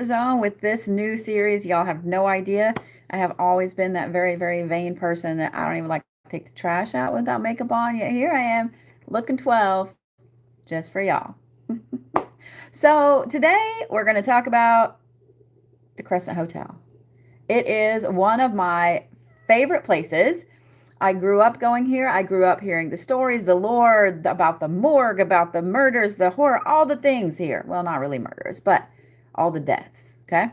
comfort zone with this new series. Y'all have no idea. I have always been that very, very vain person that I don't even like to take the trash out without makeup on. Yet here I am looking 12 just for y'all. So today we're going to talk about the Crescent Hotel. It is one of my favorite places. I grew up going here. I grew up hearing the stories, the lore about the morgue, about the murders, the horror, all the things here. Well, not really murders, but all the deaths. Okay.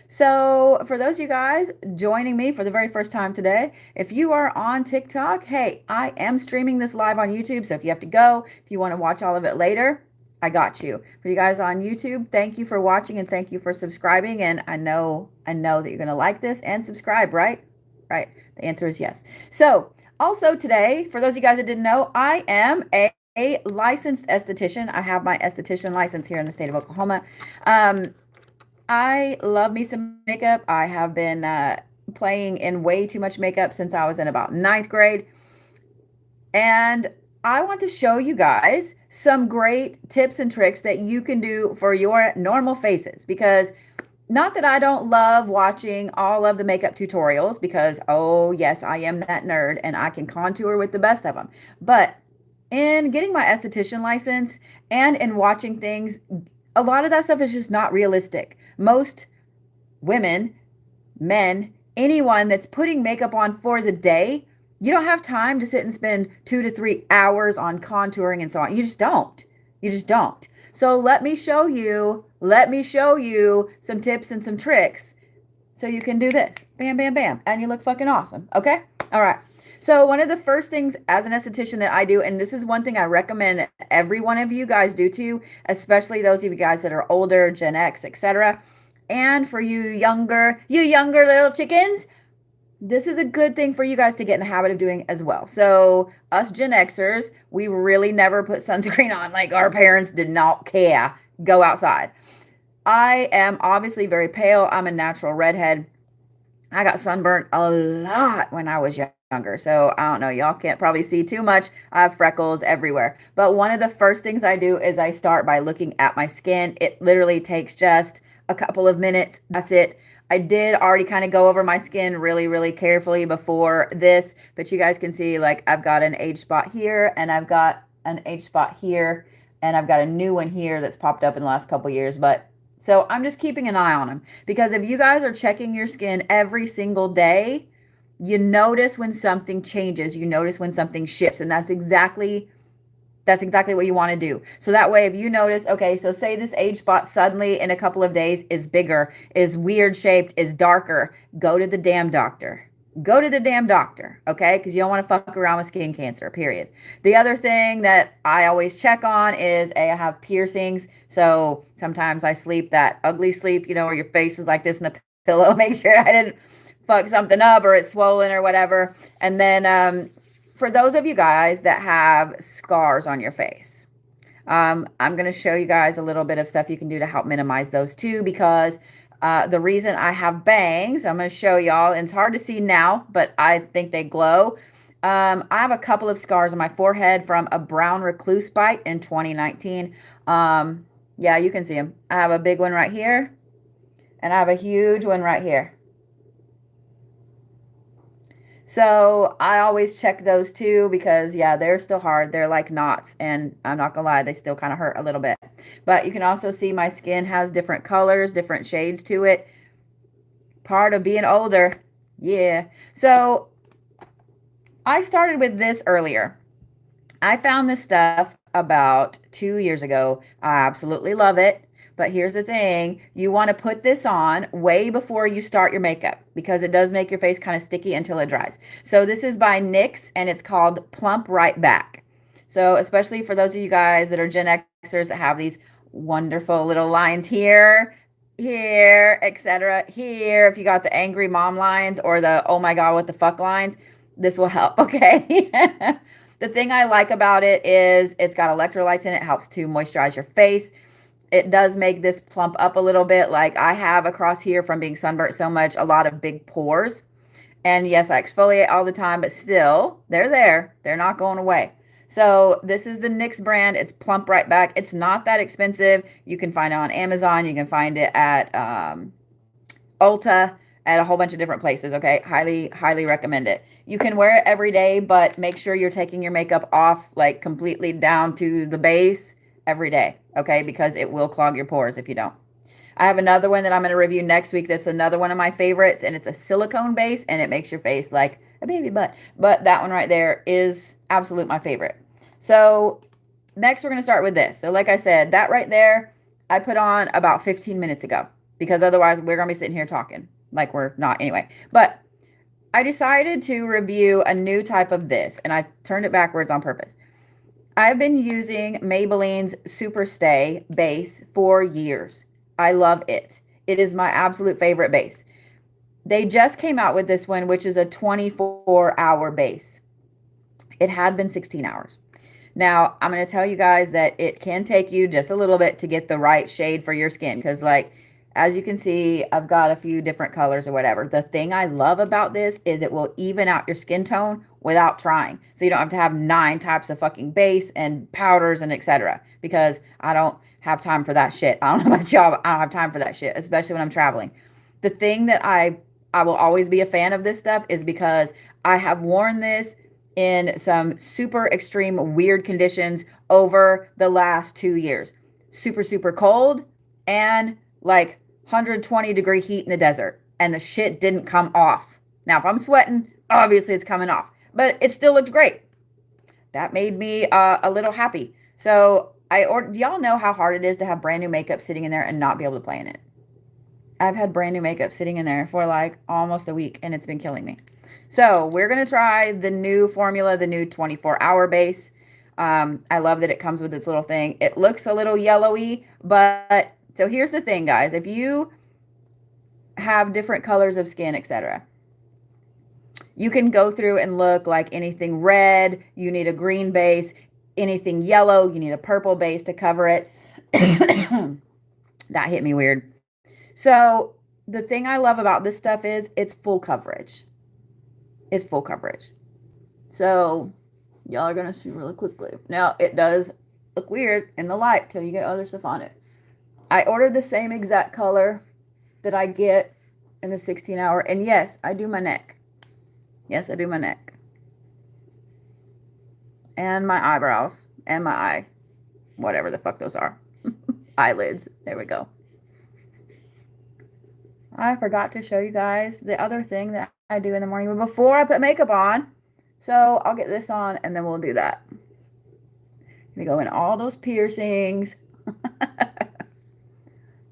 So, for those of you guys joining me for the very first time today, if you are on TikTok, hey, I am streaming this live on YouTube. So, if you have to go, if you want to watch all of it later, I got you. For you guys on YouTube, thank you for watching and thank you for subscribing. And I know that you're going to like this and subscribe, right? Right. The answer is yes. So, also today, for those of you guys that didn't know, I am a licensed esthetician. I have my esthetician license here in the state of Oklahoma. I love me some makeup. I have been playing in way too much makeup since I was in about ninth grade. And I want to show you guys some great tips and tricks that you can do for your normal faces. Because not that I don't love watching all of the makeup tutorials, because, oh, yes, I am that nerd and I can contour with the best of them. But in getting my esthetician license and in watching things, a lot of that stuff is just not realistic. Most women, men, anyone that's putting makeup on for the day, you don't have time to sit and spend 2 to 3 hours on contouring and so on. You just don't. You just don't. So let me show you some tips and some tricks so you can do this. Bam, bam, bam. And you look fucking awesome. Okay? All right. So one of the first things as an esthetician that I do, and this is one thing I recommend that every one of you guys do too, especially those of you guys that are older, Gen X, etc. And for you younger little chickens, this is a good thing for you guys to get in the habit of doing as well. So us Gen Xers, we really never put sunscreen on. Like our parents did not care. Go outside. I am obviously very pale. I'm a natural redhead. I got sunburned a lot when I was younger. So I don't know. Y'all can't probably see too much. I have freckles everywhere. But one of the first things I do is I start by looking at my skin. It literally takes just a couple of minutes. That's it. I did already kind of go over my skin really, really carefully before this, but you guys can see like I've got an age spot here and I've got an age spot here and I've got a new one here that's popped up in the last couple years. But so I'm just keeping an eye on them because if you guys are checking your skin every single day, you notice when something changes, you notice when something shifts, and that's exactly what you want to do. So that way, if you notice, okay, so say this age spot suddenly in a couple of days is bigger, is weird shaped, is darker, go to the damn doctor. Go to the damn doctor, okay? Because you don't want to fuck around with skin cancer, period. The other thing that I always check on is I have piercings. So sometimes I sleep that ugly sleep, where your face is like this in the pillow. Make sure I didn't fuck something up or it's swollen or whatever. And then for those of you guys that have scars on your face, I'm going to show you guys a little bit of stuff you can do to help minimize those too, because the reason I have bangs, I'm going to show y'all, and it's hard to see now, but I think they glow. I have a couple of scars on my forehead from a brown recluse bite in 2019. Yeah, you can see them. I have a big one right here, and I have a huge one right here. So I always check those too because, yeah, they're still hard. They're like knots, and I'm not gonna lie, they still kind of hurt a little bit. But you can also see my skin has different colors, different shades to it. Part of being older. Yeah. So I started with this earlier. I found this stuff about 2 years ago. I absolutely love it. But here's the thing, you want to put this on way before you start your makeup because it does make your face kind of sticky until it dries. So this is by NYX and it's called Plump Right Back. So especially for those of you guys that are Gen Xers that have these wonderful little lines here, etc. Here, if you got the angry mom lines or the oh my God, what the fuck lines, this will help, okay? The thing I like about it is it's got electrolytes in it, helps to moisturize your face. It does make this plump up a little bit. Like I have across here from being sunburnt so much, a lot of big pores. And yes, I exfoliate all the time, but still, they're there. They're not going away. So this is the NYX brand. It's Plump Right Back. It's not that expensive. You can find it on Amazon. You can find it at Ulta, at a whole bunch of different places, okay? Highly, highly recommend it. You can wear it every day, but make sure you're taking your makeup off, like completely down to the base every day, okay? Because it will clog your pores if you don't. I have another one that I'm going to review next week that's another one of my favorites, and it's a silicone base, and it makes your face like a baby butt. But that one right there is absolute my favorite. So next we're going to start with this. So like I said, that right there, I put on about 15 minutes ago, because otherwise we're going to be sitting here talking like we're not anyway. But I decided to review a new type of this, and I turned it backwards on purpose. I've been using Maybelline's Super Stay base for years. I love it. It is my absolute favorite base. They just came out with this one, which is a 24-hour base. It had been 16 hours. Now, I'm going to tell you guys that it can take you just a little bit to get the right shade for your skin, because like, as you can see, I've got a few different colors or whatever. The thing I love about this is it will even out your skin tone without trying. So you don't have to have 9 types of fucking base and powders and etc. Because I don't have time for that shit. I don't know about y'all, but I don't have time for that shit, especially when I'm traveling. The thing that I will always be a fan of this stuff is because I have worn this in some super extreme weird conditions over the last 2 years. Super, super cold and like 120-degree heat in the desert, and the shit didn't come off. Now, if I'm sweating, obviously it's coming off, but it still looked great. That made me a little happy. So y'all know how hard it is to have brand new makeup sitting in there and not be able to play in it. I've had brand new makeup sitting in there for like almost a week, and it's been killing me. So we're going to try the new formula, the new 24-hour base. I love that it comes with this little thing. It looks a little yellowy, but so here's the thing, guys. If you have different colors of skin, etc., you can go through and look like anything red, you need a green base. Anything yellow, you need a purple base to cover it. That hit me weird. So the thing I love about this stuff is it's full coverage. It's full coverage. So y'all are going to see really quickly. Now, it does look weird in the light till you get other stuff on it. I ordered the same exact color that I get in the 16-hour. And yes, I do my neck. Yes, I do my neck. And my eyebrows. And my eye. Whatever the fuck those are. Eyelids. There we go. I forgot to show you guys the other thing that I do in the morning before I put makeup on. So I'll get this on and then we'll do that. We go in all those piercings.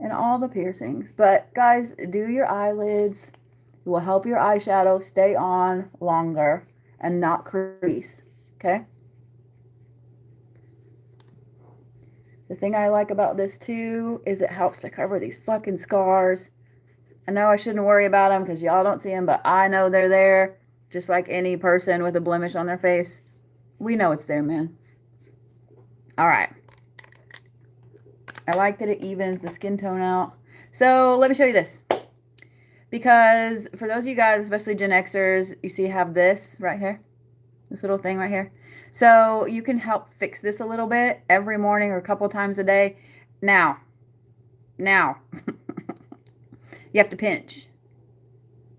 And all the piercings. But guys, do your eyelids. It will help your eyeshadow stay on longer and not crease. Okay? The thing I like about this too is it helps to cover these fucking scars. I know I shouldn't worry about them because y'all don't see them, but I know they're there. Just like any person with a blemish on their face. We know it's there, man. All right. I like that it evens the skin tone out. So let me show you this. Because for those of you guys, especially Gen Xers, you see I have this right here. This little thing right here. So you can help fix this a little bit every morning or a couple times a day. Now, you have to pinch.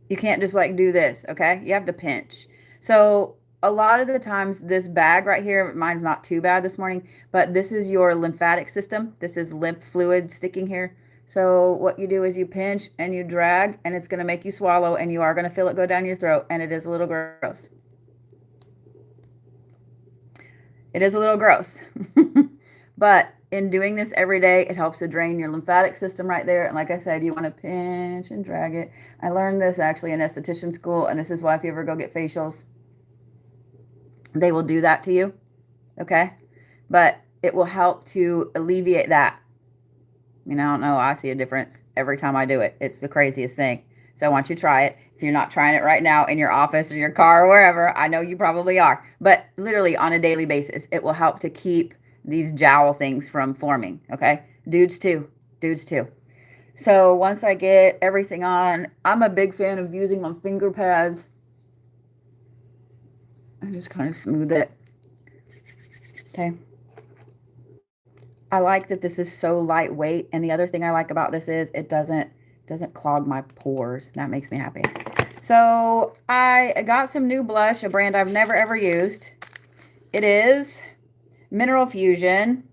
You can't just like do this, okay? You have to pinch. So a lot of the times this bag right here, mine's not too bad this morning, but this is your lymphatic system. This is lymph fluid sticking here. So what you do is you pinch and you drag, and it's going to make you swallow, and you are going to feel it go down your throat, and it is a little gross. It is a little gross. But in doing this every day, it helps to drain your lymphatic system right there. And like I said, you want to pinch and drag it. I learned this actually in esthetician school, and this is why if you ever go get facials, they will do that to you, okay? But it will help to alleviate that. I mean, I don't know. I see a difference every time I do it. It's the craziest thing. So I want you to try it. If you're not trying it right now in your office or your car or wherever, I know you probably are. But literally on a daily basis, it will help to keep these jowl things from forming, okay? Dudes too. Dudes too. So once I get everything on, I'm a big fan of using my finger pads. I just kind of smooth it. Okay. I like that this is so lightweight. And the other thing I like about this is it doesn't clog my pores. That makes me happy. So I got some new blush, a brand I've never ever used. It is Mineral Fusion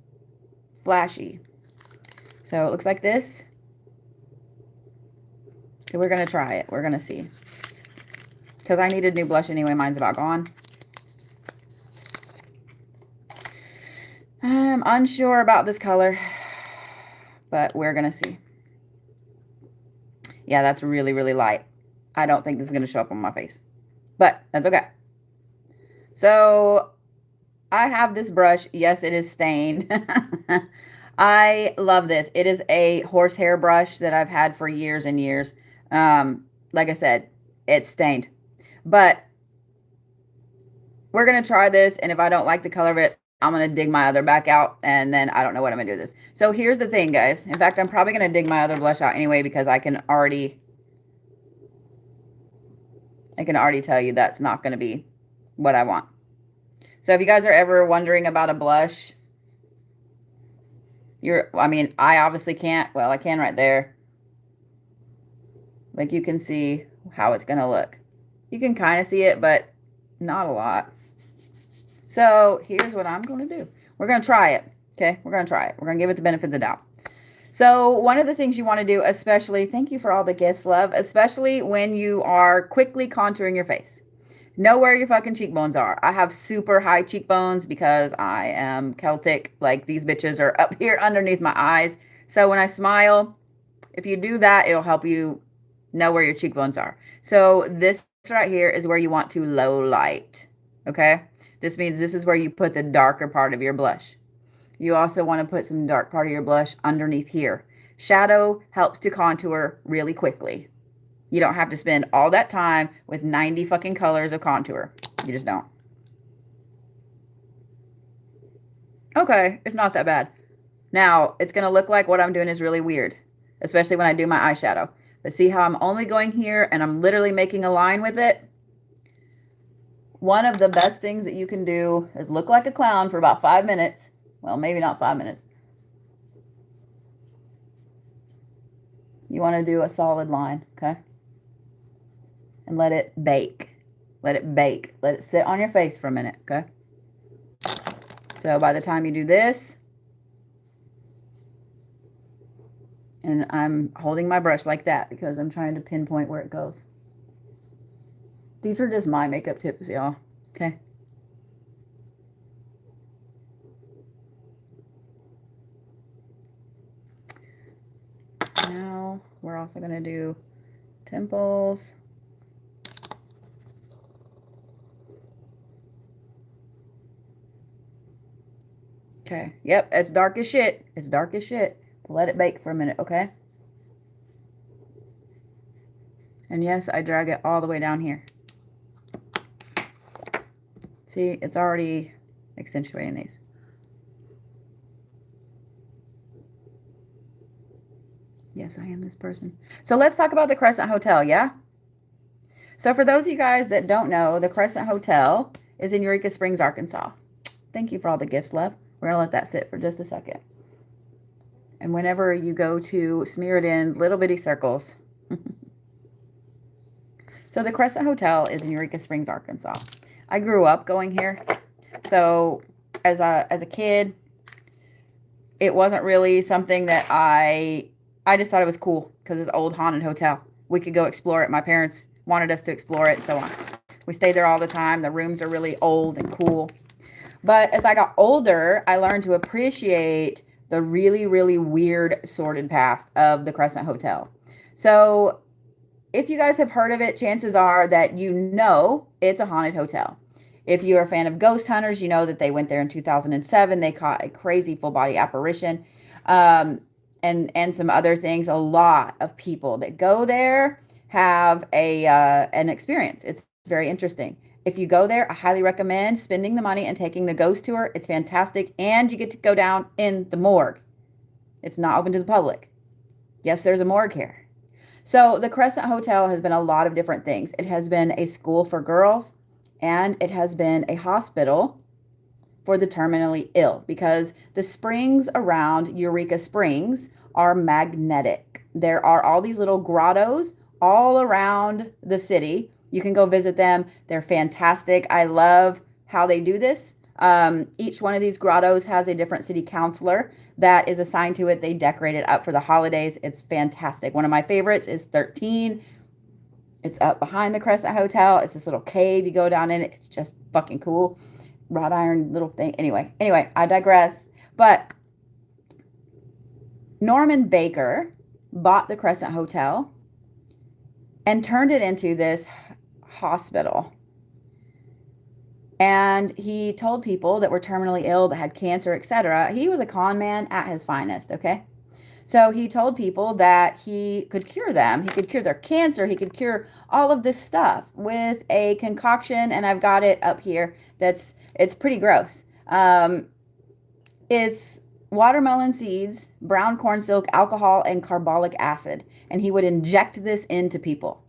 Flashy. So it looks like this. Okay, we're going to try it. We're going to see. Because I needed new blush anyway. Mine's about gone. I'm unsure about this color, but we're going to see. Yeah, that's really, really light. I don't think this is going to show up on my face, but that's okay. So I have this brush. Yes, it is stained. I love this. It is a horsehair brush that I've had for years and years. Like I said, it's stained, but we're going to try this. And if I don't like the color of it, I'm going to dig my other back out, and then I don't know what I'm going to do with this. So here's the thing, guys. In fact, I'm probably going to dig my other blush out anyway, because I can already tell you that's not going to be what I want. So if you guys are ever wondering about a blush, I mean, I obviously can't. Well, I can right there. Like, you can see how it's going to look. You can kind of see it, but not a lot. So here's what I'm going to do. We're going to try it. Okay, we're going to try it. We're going to give it the benefit of the doubt. So one of the things you want to do, especially, thank you for all the gifts, love, especially when you are quickly contouring your face. Know where your fucking cheekbones are. I have super high cheekbones because I am Celtic. Like, these bitches are up here underneath my eyes. So when I smile, if you do that, it'll help you know where your cheekbones are. So this right here is where you want to low light. Okay? This means this is where you put the darker part of your blush. You also want to put some dark part of your blush underneath here. Shadow helps to contour really quickly. You don't have to spend all that time with 90 fucking colors of contour. You just don't. Okay, it's not that bad. Now, it's going to look like what I'm doing is really weird, especially when I do my eyeshadow. But see how I'm only going here and I'm literally making a line with it? One of the best things that you can do is look like a clown for about 5 minutes. Well, maybe not 5 minutes. You want to do a solid line, okay? And let it bake. Let it bake. Let it sit on your face for a minute, okay? So by the time you do this, and I'm holding my brush like that because I'm trying to pinpoint where it goes. These are just my makeup tips, y'all, okay? Now, we're also going to do temples. Okay. Yep, it's dark as shit. It's dark as shit. Let it bake for a minute, okay? And yes, I drag it all the way down here. See, it's already accentuating these. Yes, I am this person. So let's talk about the Crescent Hotel, yeah? So for those of you guys that don't know, the Crescent Hotel is in Eureka Springs, Arkansas. Thank you for all the gifts, love. We're going to let that sit for just a second. And whenever you go to smear it in little bitty circles. So the Crescent Hotel is in Eureka Springs, Arkansas. I grew up going here. So as a kid, it wasn't really something that I just thought it was cool because it's an old haunted hotel. We could go explore it. My parents wanted us to explore it and so on. We stayed there all the time. The rooms are really old and cool. But as I got older, I learned to appreciate the really, really weird, sordid past of the Crescent Hotel. So if you guys have heard of it, chances are that you know it's a haunted hotel. If you're a fan of ghost hunters, you know that they went there in 2007. They caught a crazy full body apparition and some other things. A lot of people that go there have an experience. It's very interesting. If you go there, I highly recommend spending the money and taking the ghost tour. It's fantastic. And you get to go down in the morgue. It's not open to the public. Yes, there's a morgue here. So the Crescent Hotel has been a lot of different things. It has been a school for girls, and it has been a hospital for the terminally ill because the springs around Eureka Springs are magnetic. There are all these little grottos all around the city. You can go visit them. They're fantastic. I love how they do this. Each one of these grottos has a different city councilor that is assigned to it. They decorate it up for the holidays. It's fantastic. One of my favorites is 13. It's up behind the Crescent Hotel. It's this little cave. You go down in it. It's just fucking cool. Wrought iron little thing. Anyway, I digress. But Norman Baker bought the Crescent Hotel and turned it into this hospital. And he told people that were terminally ill, that had cancer, etc. He was a con man at his finest, okay? So he told people that he could cure them. He could cure their cancer. He could cure all of this stuff with a concoction. And I've got it up here. It's pretty gross. It's watermelon seeds, brown corn silk, alcohol, and carbolic acid. And he would inject this into people.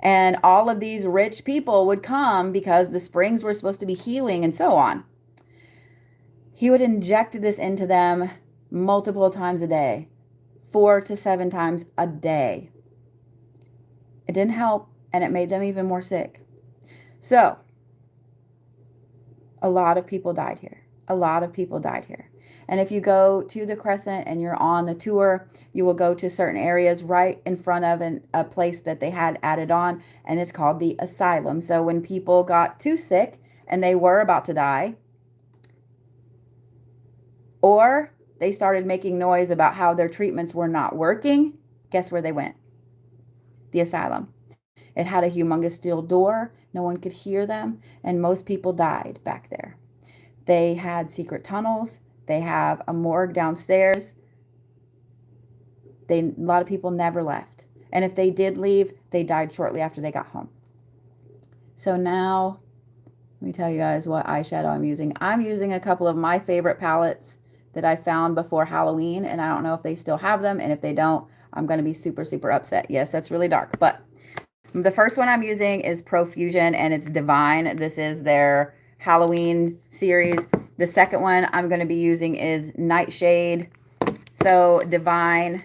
And all of these rich people would come because the springs were supposed to be healing and so on. He would inject this into them multiple times a day, 4 to 7 times a day. It didn't help, and it made them even more sick. So, a lot of people died here. A lot of people died here. And if you go to the Crescent and you're on the tour, you will go to certain areas right in front of a place that they had added on, and it's called the asylum. So when people got too sick and they were about to die, or they started making noise about how their treatments were not working, guess where they went? The asylum. It had a humongous steel door. No one could hear them, and most people died back there. They had secret tunnels. They have a morgue downstairs. A lot of people never left. And if they did leave, they died shortly after they got home. So now, let me tell you guys what eyeshadow I'm using. I'm using a couple of my favorite palettes that I found before Halloween, and I don't know if they still have them, and if they don't, I'm going to be super, super upset. Yes, that's really dark, but the first one I'm using is Profusion, and it's Divine. This is their Halloween series. The second one I'm going to be using is Nightshade. So Divine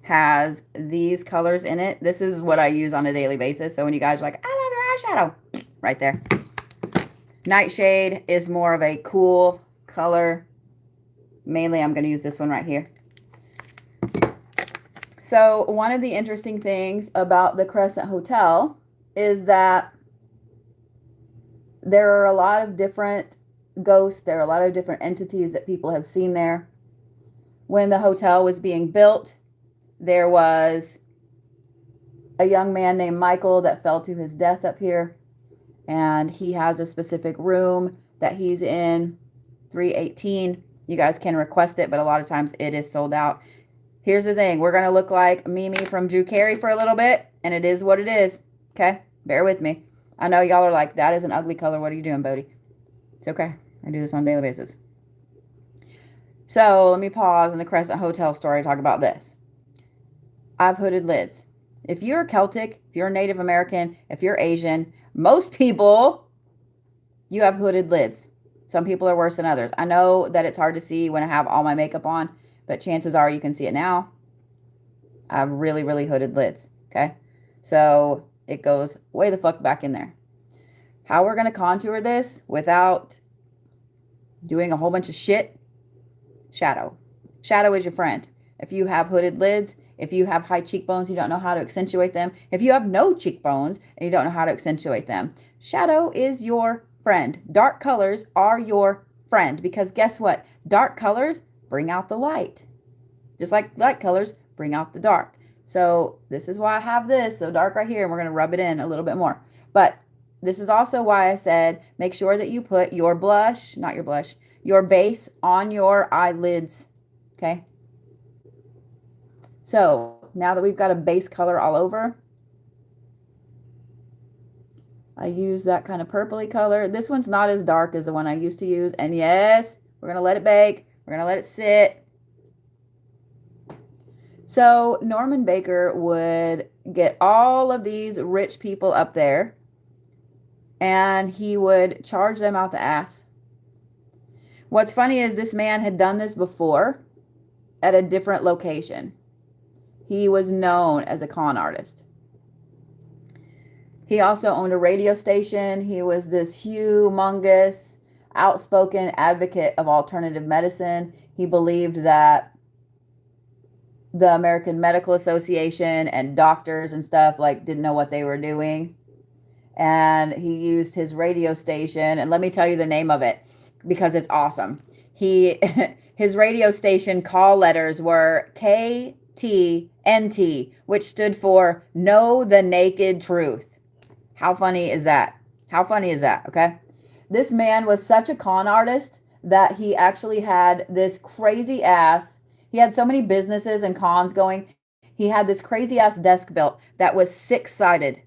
has these colors in it. This is what I use on a daily basis. So when you guys are like, I love your eyeshadow, right there. Nightshade is more of a cool color. Mainly I'm going to use this one right here. So one of the interesting things about the Crescent Hotel is that there are a lot of different ghosts. There are a lot of different entities that people have seen there. When the hotel was being built, there was a young man named Michael that fell to his death up here. And he has a specific room that he's in, 318. You guys can request it, but a lot of times it is sold out. Here's the thing. We're going to look like Mimi from Drew Carey for a little bit, and it is what it is. Okay? Bear with me. I know y'all are like, that is an ugly color. What are you doing, Bodie? It's okay. I do this on a daily basis. So let me pause in the Crescent Hotel story to talk about this. I have hooded lids. If you're Celtic, if you're Native American, if you're Asian, most people, you have hooded lids. Some people are worse than others. I know that it's hard to see when I have all my makeup on, but chances are you can see it now. I have really, really hooded lids, okay? So it goes way the fuck back in there. How we're going to contour this without doing a whole bunch of shit? Shadow. Shadow is your friend. If you have hooded lids, if you have high cheekbones, you don't know how to accentuate them. If you have no cheekbones and you don't know how to accentuate them, shadow is your friend. Dark colors are your friend because guess what? Dark colors bring out the light. Just like light colors bring out the dark. So this is why I have this so dark right here, and we're going to rub it in a little bit more. But this is also why I said make sure that you put your blush, not your blush, your base on your eyelids, okay? So now that we've got a base color all over, I use that kind of purpley color. This one's not as dark as the one I used to use. And yes, we're going to let it bake. We're going to let it sit. So Norman Baker would get all of these rich people up there, and he would charge them out the ass. What's funny is this man had done this before at a different location. He was known as a con artist. He also owned a radio station. He was this humongous, outspoken advocate of alternative medicine. He believed that the American Medical Association and doctors and stuff like didn't know what they were doing. And he used his radio station, and let me tell you the name of it because it's awesome. His radio station call letters were KTNT, which stood for Know the Naked Truth. How funny is that? How funny is that? Okay. This man was such a con artist that he actually had this crazy ass, he had so many businesses and cons going. He had this crazy ass desk built that was 6-sided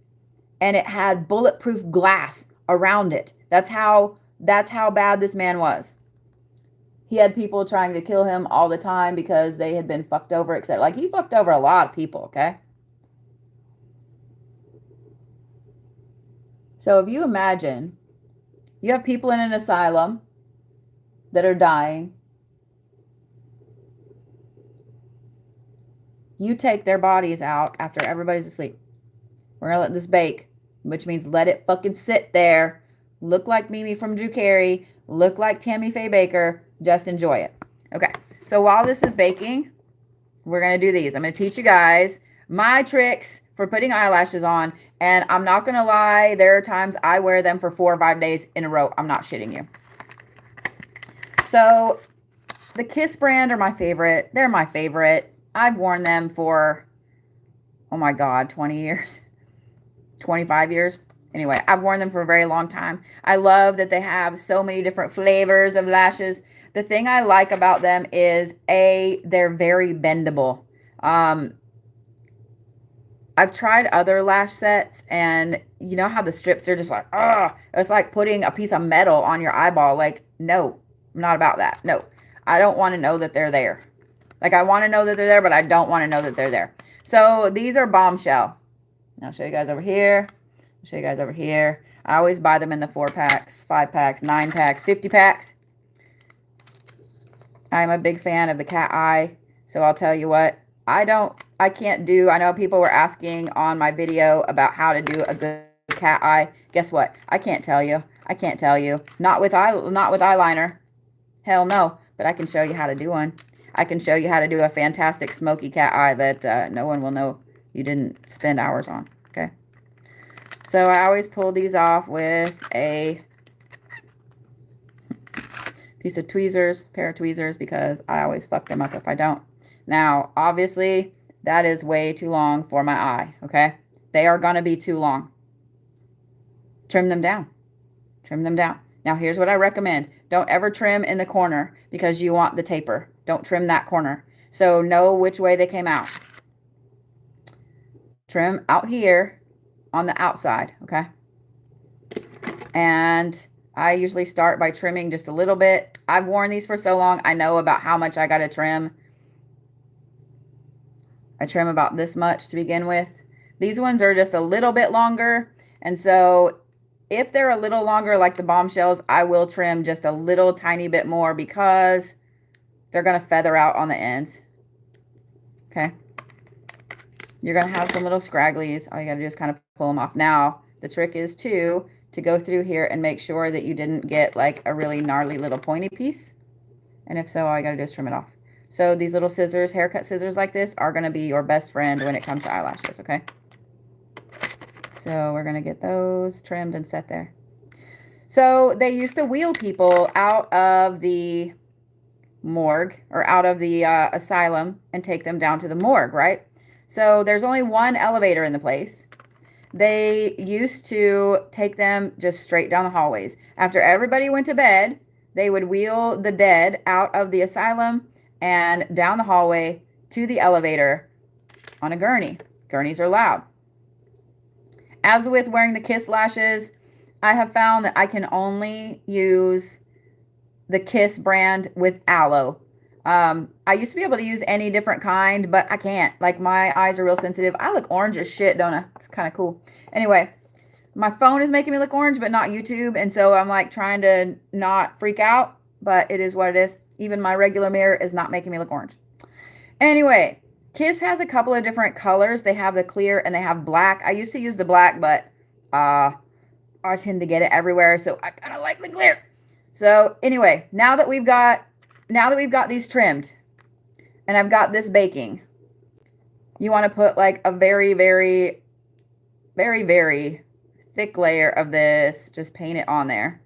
and it had bulletproof glass around it. That's how bad this man was. He had people trying to kill him all the time because they had been fucked over, etc. Like, he fucked over a lot of people, okay? So if you imagine you have people in an asylum that are dying, you take their bodies out after everybody's asleep. We're going to let this bake, which means let it fucking sit there. Look like Mimi from Drew Carey. Look like Tammy Faye Baker. Just enjoy it. Okay, so while this is baking, we're going to do these. I'm going to teach you guys my tricks for putting eyelashes on. And I'm not going to lie, there are times I wear them for 4 or 5 days in a row. I'm not shitting you. So the Kiss brand are my favorite. They're my favorite. I've worn them for, oh my God, 20 years, 25 years. Anyway, I've worn them for a very long time. I love that they have so many different flavors of lashes. The thing I like about them is, they're very bendable. I've tried other lash sets, and you know how the strips are just like, it's like putting a piece of metal on your eyeball. Like, no, I'm not about that. No, I don't want to know that they're there. Like, I want to know that they're there, but I don't want to know that they're there. So these are Bombshell. I'll show you guys over here. I'll show you guys over here. I always buy them in the 4-packs, 5-packs, 9-packs, 50-packs. I'm a big fan of the cat eye. So I'll tell you what, I know people were asking on my video about how to do a good cat eye. Guess what? I can't tell you. I can't tell you. Not with eyeliner. Hell no. But I can show you how to do one. I can show you how to do a fantastic smoky cat eye that no one will know you didn't spend hours on. Okay. So I always pull these off with a piece of tweezers, pair of tweezers, because I always fuck them up if I don't. Now, obviously, that is way too long for my eye, okay? They are going to be too long. Trim them down. Trim them down. Now, here's what I recommend. Don't ever trim in the corner because you want the taper. Don't trim that corner. So know which way they came out. Trim out here on the outside, okay? And I usually start by trimming just a little bit. I've worn these for so long, I know about how much I got to trim. I trim about this much to begin with. These ones are just a little bit longer. And so if they're a little longer like the Bombshells, I will trim just a little tiny bit more because they're going to feather out on the ends. Okay. You're going to have some little scragglies. All you got to do is kind of pull them off. Now, the trick is to go through here and make sure that you didn't get like a really gnarly little pointy piece. And if so, all you got to do is trim it off. So these little scissors, haircut scissors like this, are going to be your best friend when it comes to eyelashes, okay? So we're going to get those trimmed and set there. So they used to wheel people out of the morgue or out of the asylum and take them down to the morgue, right? So there's only one elevator in the place. They used to take them just straight down the hallways. After everybody went to bed, they would wheel the dead out of the asylum and down the hallway to the elevator on a gurney. Gurneys are loud. As with wearing the Kiss lashes, I have found that I can only use the Kiss brand with aloe. I used to be able to use any different kind, but I can't. Like, my eyes are real sensitive. I look orange as shit, don't I? It's kind of cool. Anyway, my phone is making me look orange, but not YouTube. And so I'm like trying to not freak out. but it is what it is. Even my regular mirror is not making me look orange. Anyway, Kiss has a couple of different colors. They have the clear and they have black. I used to use the black, but I tend to get it everywhere, so I kind of like the clear. So anyway, now that we've got these trimmed and I've got this baking, you want to put like a very, very, very, very thick layer of this. Just paint it on there.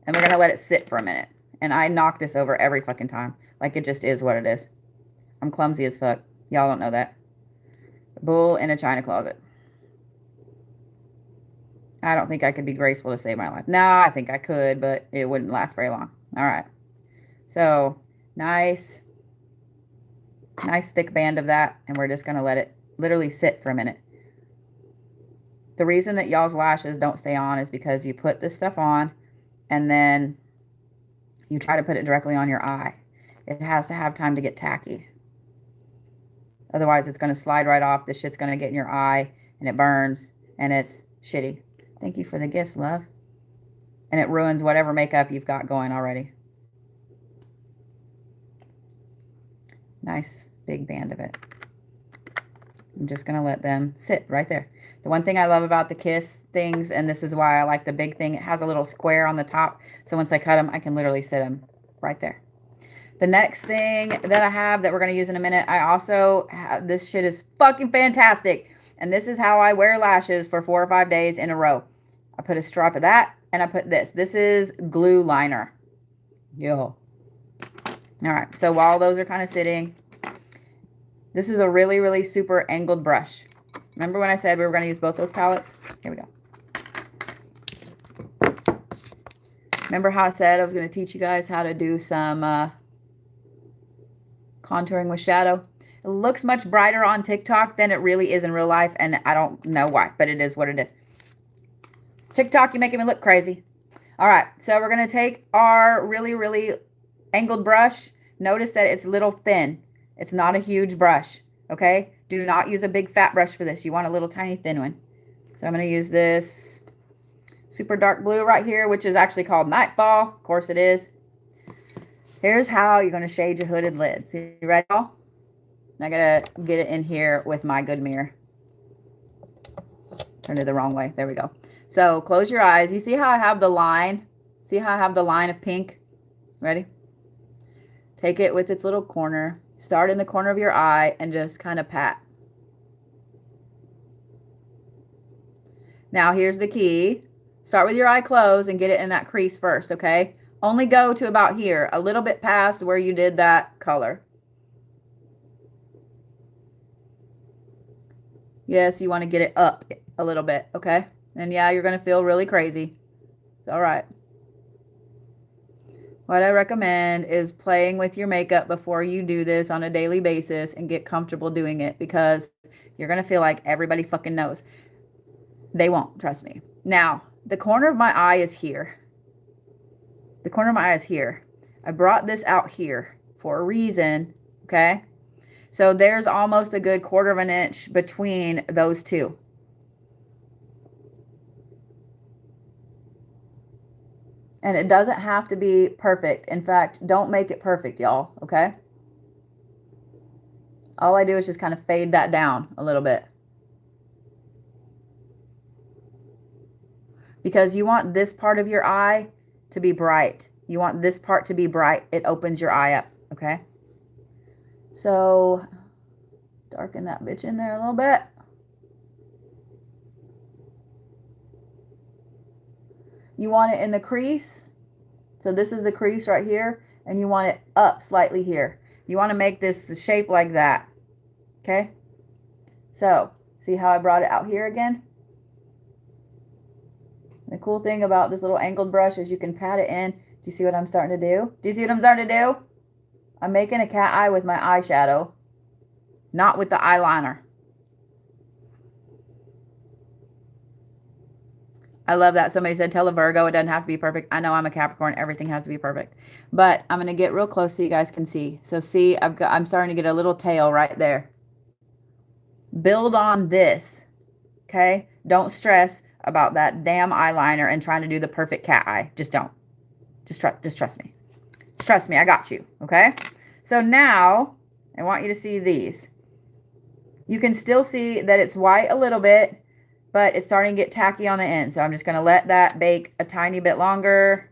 And we're going to let it sit for a minute. And I knock this over every fucking time. Like it just is what it is. I'm clumsy as fuck. Y'all don't know that. Bull in a china closet. I don't think I could be graceful to save my life. No, I think I could, but it wouldn't last very long. All right. So, nice thick band of that. And we're just going to let it literally sit for a minute. The reason that y'all's lashes don't stay on is because you put this stuff on and then you try to put it directly on your eye. It has to have time to get tacky. Otherwise, it's going to slide right off. This shit's going to get in your eye and it burns and it's shitty. Thank you for the gifts, love. And it ruins whatever makeup you've got going already. Nice big band of it. I'm just going to let them sit right there. The one thing I love about the Kiss things, and this is why I like the big thing, it has a little square on the top. So once I cut them, I can literally sit them right there. The next thing that I have that we're going to use in a minute, I also have, this shit is fucking fantastic. And this is how I wear lashes for 4 or 5 days in a row. I put a strip of that and I put this. This is glue liner. Yo. All right. So while those are kind of sitting, this is a really, really super angled brush. Remember when I said we were going to use both those palettes? Here we go. Remember how I said I was going to teach you guys how to do some contouring with shadow? It looks much brighter on TikTok than it really is in real life, and I don't know why, but it is what it is. TikTok, you're making me look crazy. All right, so we're going to take our really, really angled brush. Notice that it's a little thin. It's not a huge brush, okay? Do not use a big fat brush for this. You want a little tiny thin one. So I'm going to use this super dark blue right here, which is actually called Nightfall. Of course it is. Here's how you're going to shade your hooded lids. You ready, y'all? I got to get it in here with my good mirror. Turned it the wrong way. There we go. So close your eyes. You see how I have the line? See how I have the line of pink? Ready? Take it with its little corner. Start in the corner of your eye and just kind of pat. Now here's the key. Start with your eye closed and get it in that crease first, okay? Only go to about here, a little bit past where you did that color. Yes, you want to get it up a little bit, okay? And yeah, you're going to feel really crazy. It's all right. What I recommend is playing with your makeup before you do this on a daily basis and get comfortable doing it, because you're going to feel like everybody fucking knows. They won't, trust me. Now, the corner of my eye is here. The corner of my eye is here. I brought this out here for a reason, okay? So there's almost a good 1/4 of an inch between those two. And it doesn't have to be perfect. In fact, don't make it perfect, y'all, okay? All I do is just kind of fade that down a little bit. Because you want this part of your eye to be bright. You want this part to be bright. It opens your eye up, okay? So, darken that bitch in there a little bit. You want it in the crease. So this is the crease right here. And you want it up slightly here. You want to make this shape like that. Okay? So, see how I brought it out here again? The cool thing about this little angled brush is you can pat it in. Do you see what I'm starting to do? Do you see what I'm starting to do? I'm making a cat eye with my eyeshadow, not with the eyeliner. I love that. Somebody said, tell a Virgo it doesn't have to be perfect. I know I'm a Capricorn. Everything has to be perfect. But I'm going to get real close so you guys can see. So see, I'm starting to get a little tail right there. Build on this. Okay? Don't stress about that damn eyeliner and trying to do the perfect cat eye. Just don't. Just trust me. Trust me, I got you, okay? So now, I want you to see these. You can still see that it's white a little bit, but it's starting to get tacky on the end. So I'm just going to let that bake a tiny bit longer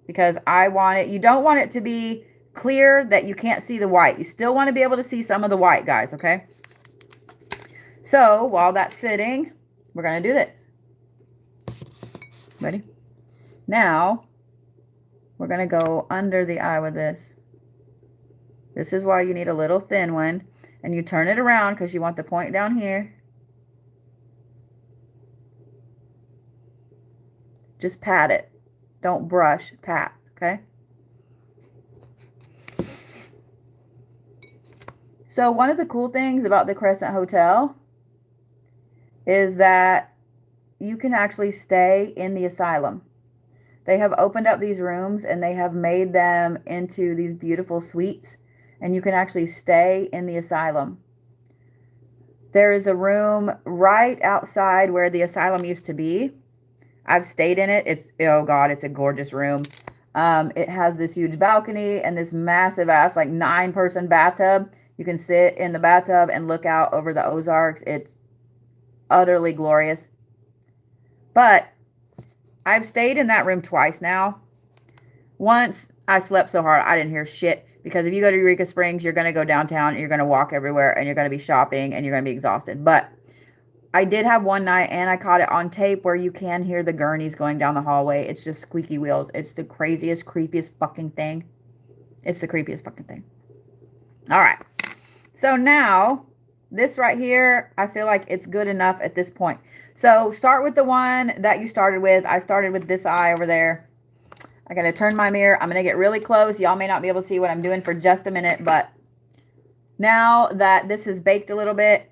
because I want it. You don't want it to be clear that you can't see the white. You still want to be able to see some of the white, guys, okay? So while that's sitting, we're going to do this. Ready? Now, we're going to go under the eye with this. This is why you need a little thin one. And you turn it around because you want the point down here. Just pat it. Don't brush, pat, okay? So one of the cool things about the Crescent Hotel is that you can actually stay in the asylum. They have opened up these rooms and they have made them into these beautiful suites. And you can actually stay in the asylum. There is a room right outside where the asylum used to be. I've stayed in it. It's, oh God, it's a gorgeous room. It has this huge balcony and this massive ass, like 9-person bathtub. You can sit in the bathtub and look out over the Ozarks. It's utterly glorious. But I've stayed in that room twice now. Once I slept so hard, I didn't hear shit. Because if you go to Eureka Springs, you're going to go downtown, and you're going to walk everywhere, and you're going to be shopping, and you're going to be exhausted. But I did have one night, and I caught it on tape where you can hear the gurneys going down the hallway. It's just squeaky wheels. It's the craziest, creepiest fucking thing. It's the creepiest fucking thing. All right. So now, this right here, I feel like it's good enough at this point. So start with the one that you started with. I started with this eye over there. I got to turn my mirror. I'm going to get really close. Y'all may not be able to see what I'm doing for just a minute, but now that this has baked a little bit,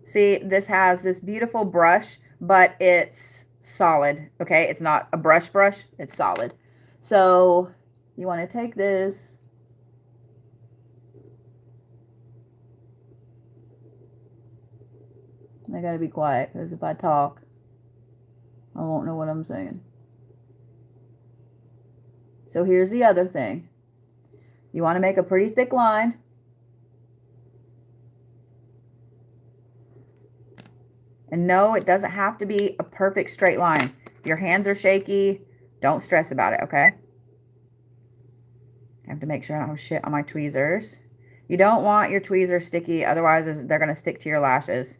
see, this has this beautiful brush, but it's solid, okay? It's not a brush, it's solid. So you want to take this. I got to be quiet because if I talk, I won't know what I'm saying. So here's the other thing. You want to make a pretty thick line. And no, it doesn't have to be a perfect straight line. If your hands are shaky, don't stress about it, okay? I have to make sure I don't have shit on my tweezers. You don't want your tweezers sticky, otherwise they're going to stick to your lashes.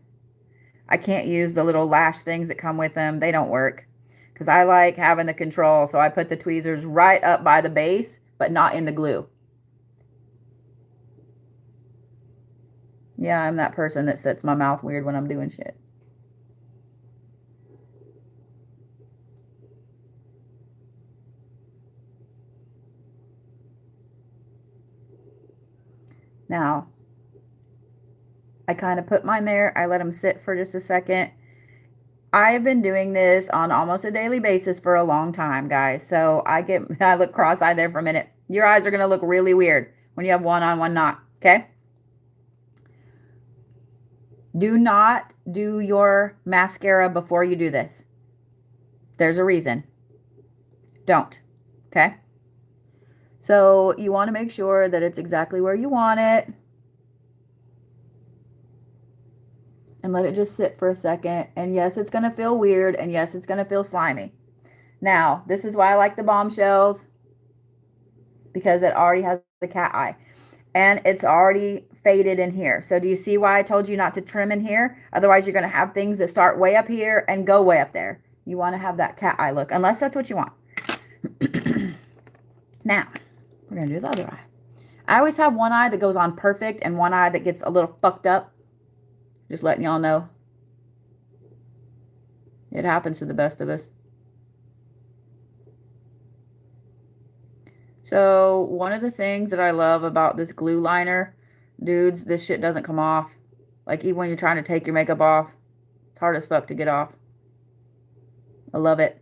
I can't use the little lash things that come with them. They don't work. Because I like having the control, so I put the tweezers right up by the base, but not in the glue. Yeah, I'm that person that sets my mouth weird when I'm doing shit. Now, I kind of put mine there. I let them sit for just a second. I've been doing this on almost a daily basis for a long time, guys. So I look cross-eyed there for a minute. Your eyes are going to look really weird when you have one on, one not, okay? Do not do your mascara before you do this. There's a reason. Don't, okay? So you want to make sure that it's exactly where you want it. And let it just sit for a second. And yes, it's going to feel weird. And yes, it's going to feel slimy. Now, this is why I like the Bombshells. Because it already has the cat eye. And it's already faded in here. So do you see why I told you not to trim in here? Otherwise, you're going to have things that start way up here and go way up there. You want to have that cat eye look. Unless that's what you want. Now, we're going to do the other eye. I always have one eye that goes on perfect and one eye that gets a little fucked up. Just letting y'all know. It happens to the best of us. So, one of the things that I love about this glue liner, dudes, this shit doesn't come off. Like, even when you're trying to take your makeup off, it's hard as fuck to get off. I love it.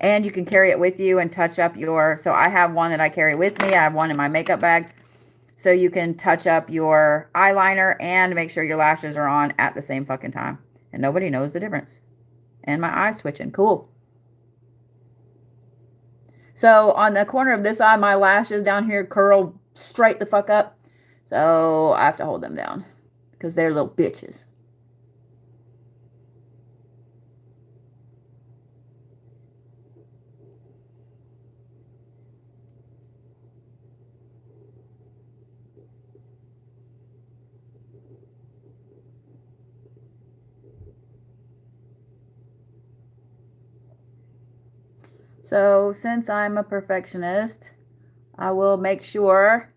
And you can carry it with you and touch up your, so I have one that I carry with me. I have one in my makeup bag. So you can touch up your eyeliner and make sure your lashes are on at the same fucking time. And nobody knows the difference. And my eyes twitching. Cool. So on the corner of this eye, my lashes down here curl straight the fuck up. So I have to hold them down because they're little bitches. So since I'm a perfectionist, I will make sure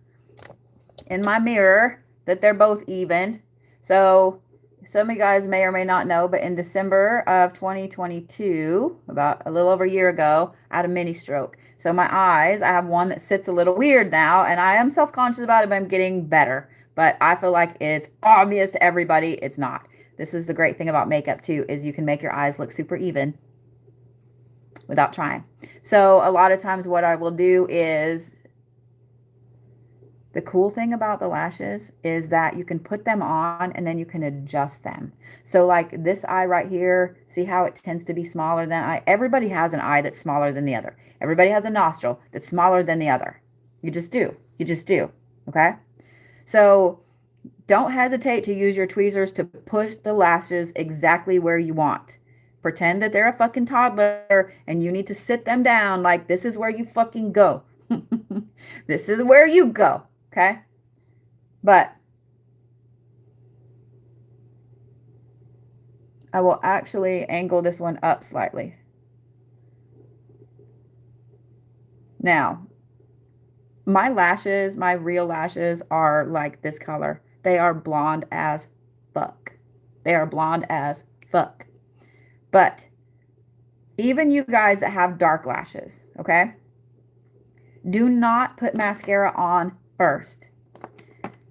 in my mirror that they're both even. So some of you guys may or may not know, but in December of 2022, about a little over a year ago, I had a mini stroke. So my eyes, I have one that sits a little weird now, and I am self-conscious about it, but I'm getting better. But I feel like it's obvious to everybody it's not. This is the great thing about makeup too, is you can make your eyes look super even without trying. So a lot of times what I will do is, the cool thing about the lashes is that you can put them on and then you can adjust them. So like this eye right here, see how it tends to be smaller than eye? Everybody has an eye that's smaller than the other. Everybody has a nostril that's smaller than the other. You just do. You just do. Okay? So don't hesitate to use your tweezers to push the lashes exactly where you want. Pretend that they're a fucking toddler and you need to sit them down like this is where you fucking go. This is where you go. Okay? But I will actually angle this one up slightly. Now, my lashes, my real lashes are like this color. They are blonde as fuck. They are blonde as fuck. But even you guys that have dark lashes, okay? Do not put mascara on first.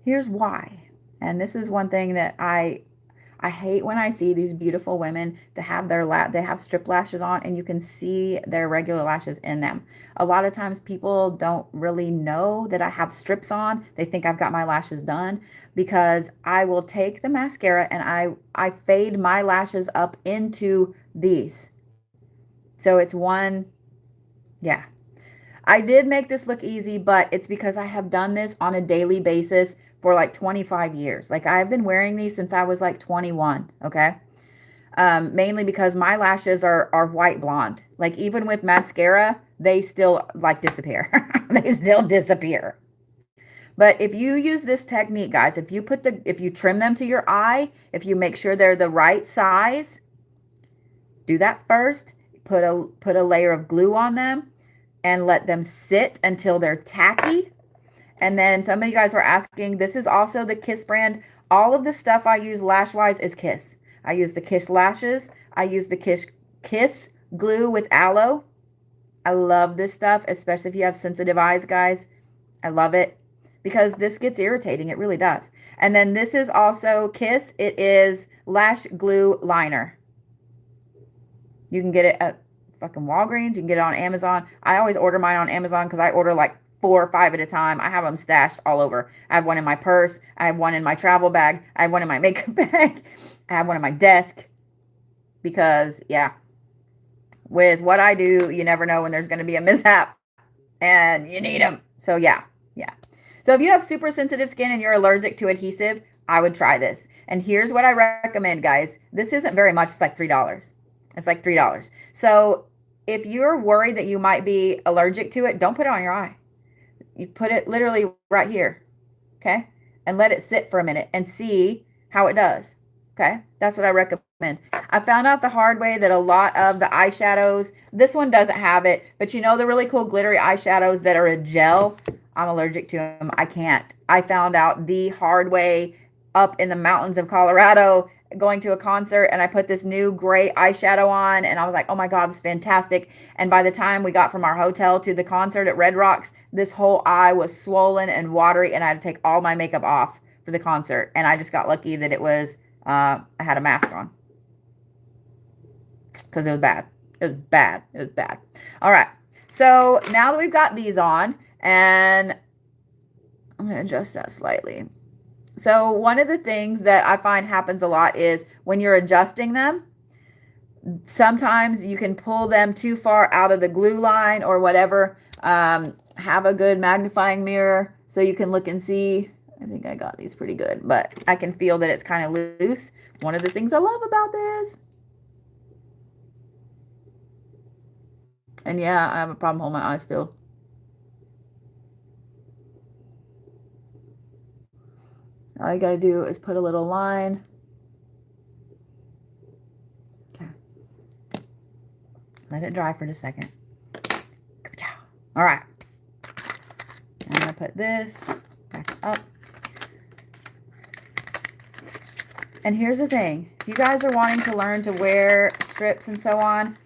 Here's why. And this is one thing that I hate when I see these beautiful women that have they have strip lashes on and you can see their regular lashes in them. A lot of times people don't really know that I have strips on. They think I've got my lashes done because I will take the mascara and I fade my lashes up into these. So it's one, yeah. I did make this look easy, but it's because I have done this on a daily basis for like 25 years. Like I've been wearing these since I was like 21, okay? Mainly because my lashes are white blonde. Like even with mascara, they still like disappear. They still disappear. But if you use this technique, guys, if you trim them to your eye, if you make sure they're the right size, do that first. Put a layer of glue on them and let them sit until they're tacky. And then some of you guys were asking, this is also the Kiss brand. All of the stuff I use lash-wise is Kiss. I use the Kiss lashes. I use the Kiss glue with aloe. I love this stuff, especially if you have sensitive eyes, guys. I love it because this gets irritating. It really does. And then this is also Kiss. It is lash glue liner. You can get it at fucking Walgreens. You can get it on Amazon. I always order mine on Amazon because I order like 4 or 5 at a time. I have them stashed all over. I have one in my purse. I have one in my travel bag. I have one in my makeup bag. I have one in my desk because, yeah, with what I do, you never know when there's going to be a mishap and you need them. So, yeah. So if you have super sensitive skin and you're allergic to adhesive, I would try this. And here's what I recommend, guys. This isn't very much. It's like $3. It's like $3. So if you're worried that you might be allergic to it, don't put it on your eye. You put it literally right here, okay? And let it sit for a minute and see how it does, okay? That's what I recommend. I found out the hard way that a lot of the eyeshadows, this one doesn't have it, but you know the really cool glittery eyeshadows that are a gel? I'm allergic to them. I can't. I found out the hard way up in the mountains of Colorado going to a concert, and I put this new gray eyeshadow on and I was like, oh my God, this is fantastic. And by the time we got from our hotel to the concert at Red Rocks, this whole eye was swollen and watery and I had to take all my makeup off for the concert. And I just got lucky that it was, I had a mask on because it was bad. It was bad. It was bad. All right. So now that we've got these on, and I'm going to adjust that slightly. So one of the things that I find happens a lot is when you're adjusting them, Sometimes you can pull them too far out of the glue line or whatever. Have a good magnifying mirror so you can look and see. I think I got these pretty good, but I can feel that it's kind of loose. One of the things I love about this. And yeah, I have a problem holding my eyes still. All you gotta do is put a little line. Okay. Let it dry for just a second. All right. I'm gonna put this back up. And here's the thing. If you guys are wanting to learn to wear strips and so on,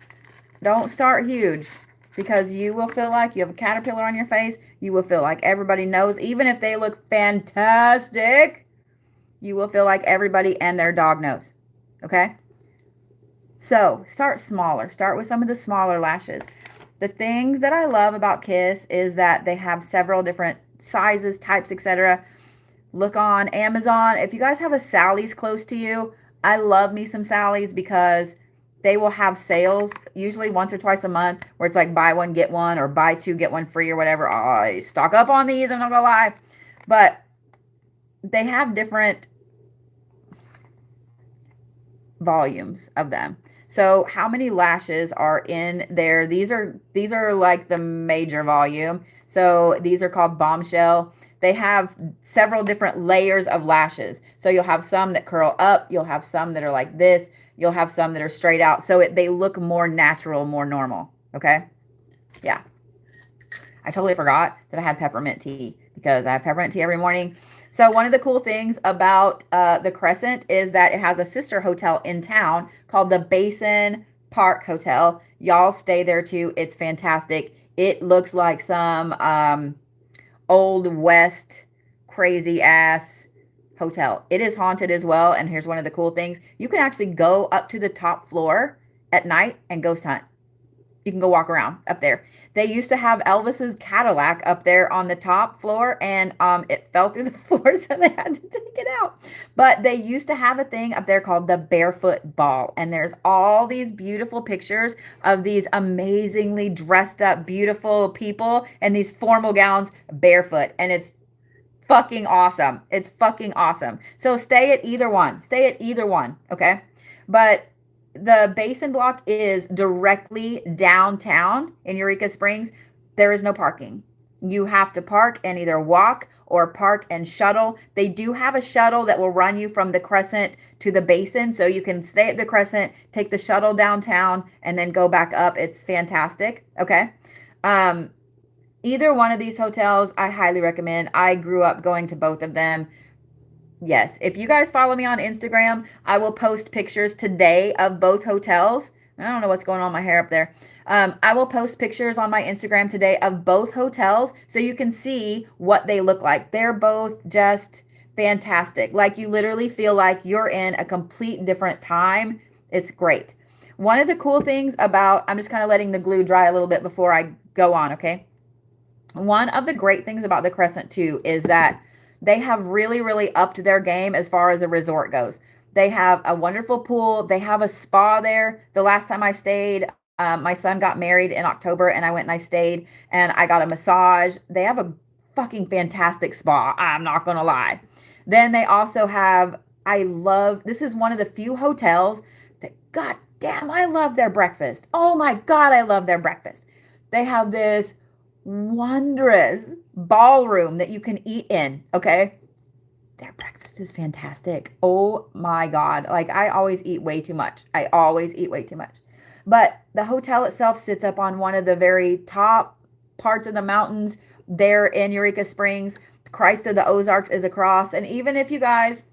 don't start huge, because you will feel like you have a caterpillar on your face. You will feel like everybody knows, even if they look fantastic, you will feel like everybody and their dog knows. Okay? So start smaller. Start with some of the smaller lashes. The things that I love about Kiss is that they have several different sizes, types, etc. Look on Amazon. If you guys have a Sally's close to you, I love me some Sally's, because they will have sales usually once or twice a month where it's like buy one, get one, or buy two, get one free or whatever. I stock up on these, I'm not gonna lie. But they have different volumes of them. So how many lashes are in there? These are like the major volume. So these are called Bombshell. They have several different layers of lashes. So you'll have some that curl up. You'll have some that are like this. You'll have some that are straight out. So they look more natural, more normal. Okay? Yeah. I totally forgot that I had peppermint tea, because I have peppermint tea every morning. So one of the cool things about the Crescent is that it has a sister hotel in town called the Basin Park Hotel. Y'all stay there too. It's fantastic. It looks like some old West crazy ass hotel. It is haunted as well. And here's one of the cool things. You can actually go up to the top floor at night and ghost hunt. You can go walk around up there. They used to have Elvis's Cadillac up there on the top floor, and it fell through the floor, so they had to take it out. But they used to have a thing up there called the Barefoot Ball, and there's all these beautiful pictures of these amazingly dressed up, beautiful people in these formal gowns barefoot, and it's fucking awesome. It's fucking awesome. So stay at either one. Stay at either one, okay? But the Basin block is directly downtown in Eureka Springs. There is no parking. You have to park and either walk or park and shuttle. They do have a shuttle that will run you from the Crescent to the Basin. So you can stay at the Crescent, take the shuttle downtown, and then go back up. It's fantastic. Okay. Either one of these hotels, I highly recommend. I grew up going to both of them. Yes, if you guys follow me on Instagram, I will post pictures today of both hotels. I don't know what's going on with my hair up there. I will post pictures on my Instagram today of both hotels so you can see what they look like. They're both just fantastic. Like, you literally feel like you're in a complete different time. It's great. One of the cool things about, I'm just kind of letting the glue dry a little bit before I go on, okay? One of the great things about the Crescent too is that they have really, really upped their game as far as a resort goes. They have a wonderful pool. They have a spa there. The last time I stayed, my son got married in October, and I went and I stayed, and I got a massage. They have a fucking fantastic spa. I'm not going to lie. Then they also have, this is one of the few hotels that, god damn, I love their breakfast. Oh my God, I love their breakfast. They have this wondrous ballroom that you can eat in, okay? Their breakfast is fantastic. Oh my God. Like, I always eat way too much. But the hotel itself sits up on one of the very top parts of the mountains there in Eureka Springs. Christ of the Ozarks is across. And even if you guys,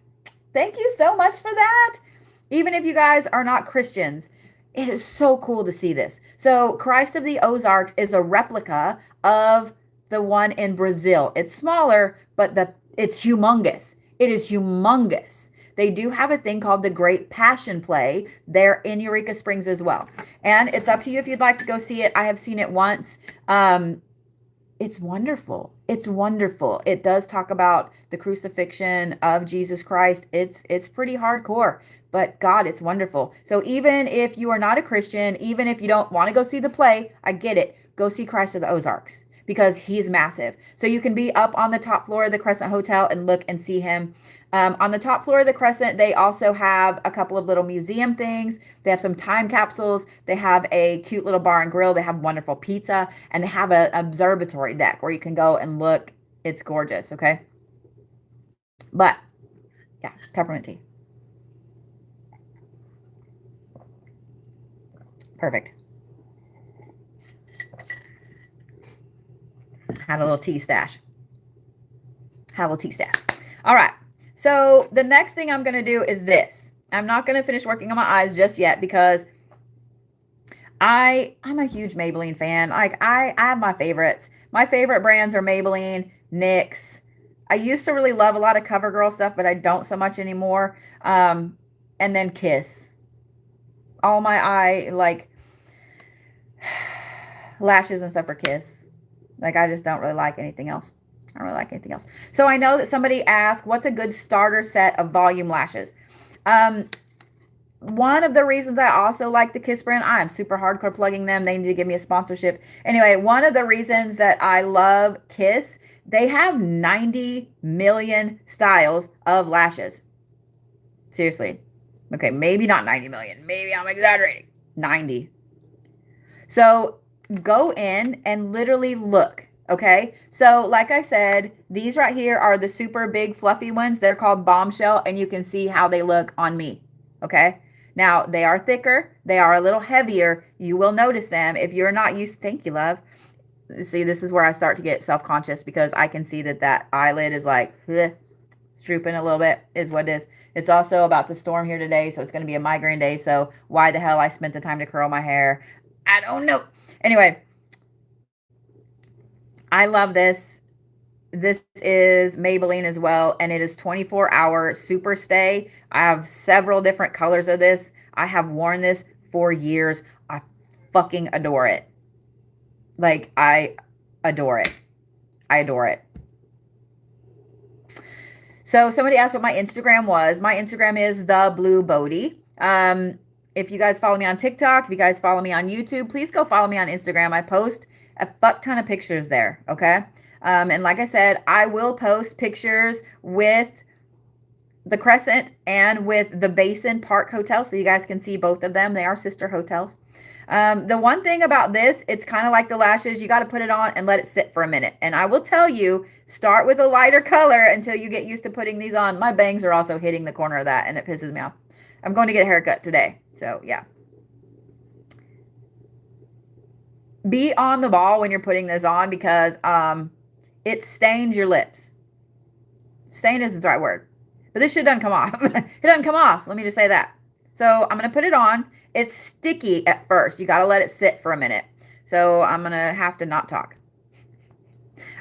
thank you so much for that. Even if you guys are not Christians, it is so cool to see this. So Christ of the Ozarks is a replica of the one in Brazil. It's smaller, but it's humongous. It is humongous. They do have a thing called the Great Passion Play there in Eureka Springs as well. And it's up to you if you'd like to go see it. I have seen it once. It's wonderful. It's wonderful. It does talk about the crucifixion of Jesus Christ. It's pretty hardcore, but God, it's wonderful. So even if you are not a Christian, even if you don't want to go see the play, I get it. Go see Christ of the Ozarks because he's massive. So you can be up on the top floor of the Crescent Hotel and look and see him. On the top floor of the Crescent, they also have a couple of little museum things. They have some time capsules. They have a cute little bar and grill. They have wonderful pizza, and they have an observatory deck where you can go and look. It's gorgeous, okay? But yeah, peppermint tea. Perfect. Had a little tea stash. Had a little tea stash. All right. So the next thing I'm going to do is this. I'm not going to finish working on my eyes just yet because I'm a huge Maybelline fan. Like I have my favorites. My favorite brands are Maybelline, NYX. I used to really love a lot of CoverGirl stuff, but I don't so much anymore. And then Kiss. All my eye like lashes and stuff for Kiss. Like I just don't really like anything else. I don't really like anything else. So I know that somebody asked, what's a good starter set of volume lashes? One of the reasons I also like the Kiss brand, I'm super hardcore plugging them. They need to give me a sponsorship. Anyway, one of the reasons that I love Kiss, they have 90 million styles of lashes. Seriously. Okay, maybe not 90 million. Maybe I'm exaggerating. 90. So go in and literally look. Okay. So like I said, these right here are the super big fluffy ones. They're called Bombshell, and you can see how they look on me. Okay. Now they are thicker. They are a little heavier. You will notice them if you're not used. Thank you, love. See, this is where I start to get self-conscious because I can see that eyelid is like drooping a little bit is what it is. It's also about to storm here today, so it's going to be a migraine day. So why the hell I spent the time to curl my hair, I don't know. Anyway, I love this. This is Maybelline as well, and it is 24-hour super stay. I have several different colors of this. I have worn this for years. I fucking adore it. Like, I adore it. I adore it. So somebody asked what my Instagram was. My Instagram is the Blue Bodie. If you guys follow me on TikTok, if you guys follow me on YouTube, please go follow me on Instagram. I post a fuck ton of pictures there, okay? And like I said, I will post pictures with the Crescent and with the Basin Park Hotel, so you guys can see both of them. They are sister hotels. The one thing about this, it's kind of like the lashes. You got to put it on and let it sit for a minute. And I will tell you, start with a lighter color until you get used to putting these on. My bangs are also hitting the corner of that, and it pisses me off. I'm going to get a haircut today, so yeah. Be on the ball when you're putting this on because it stains your lips. Stain isn't the right word. But this shit doesn't come off. It doesn't come off. Let me just say that. So I'm going to put it on. It's sticky at first. You got to let it sit for a minute. So I'm going to have to not talk.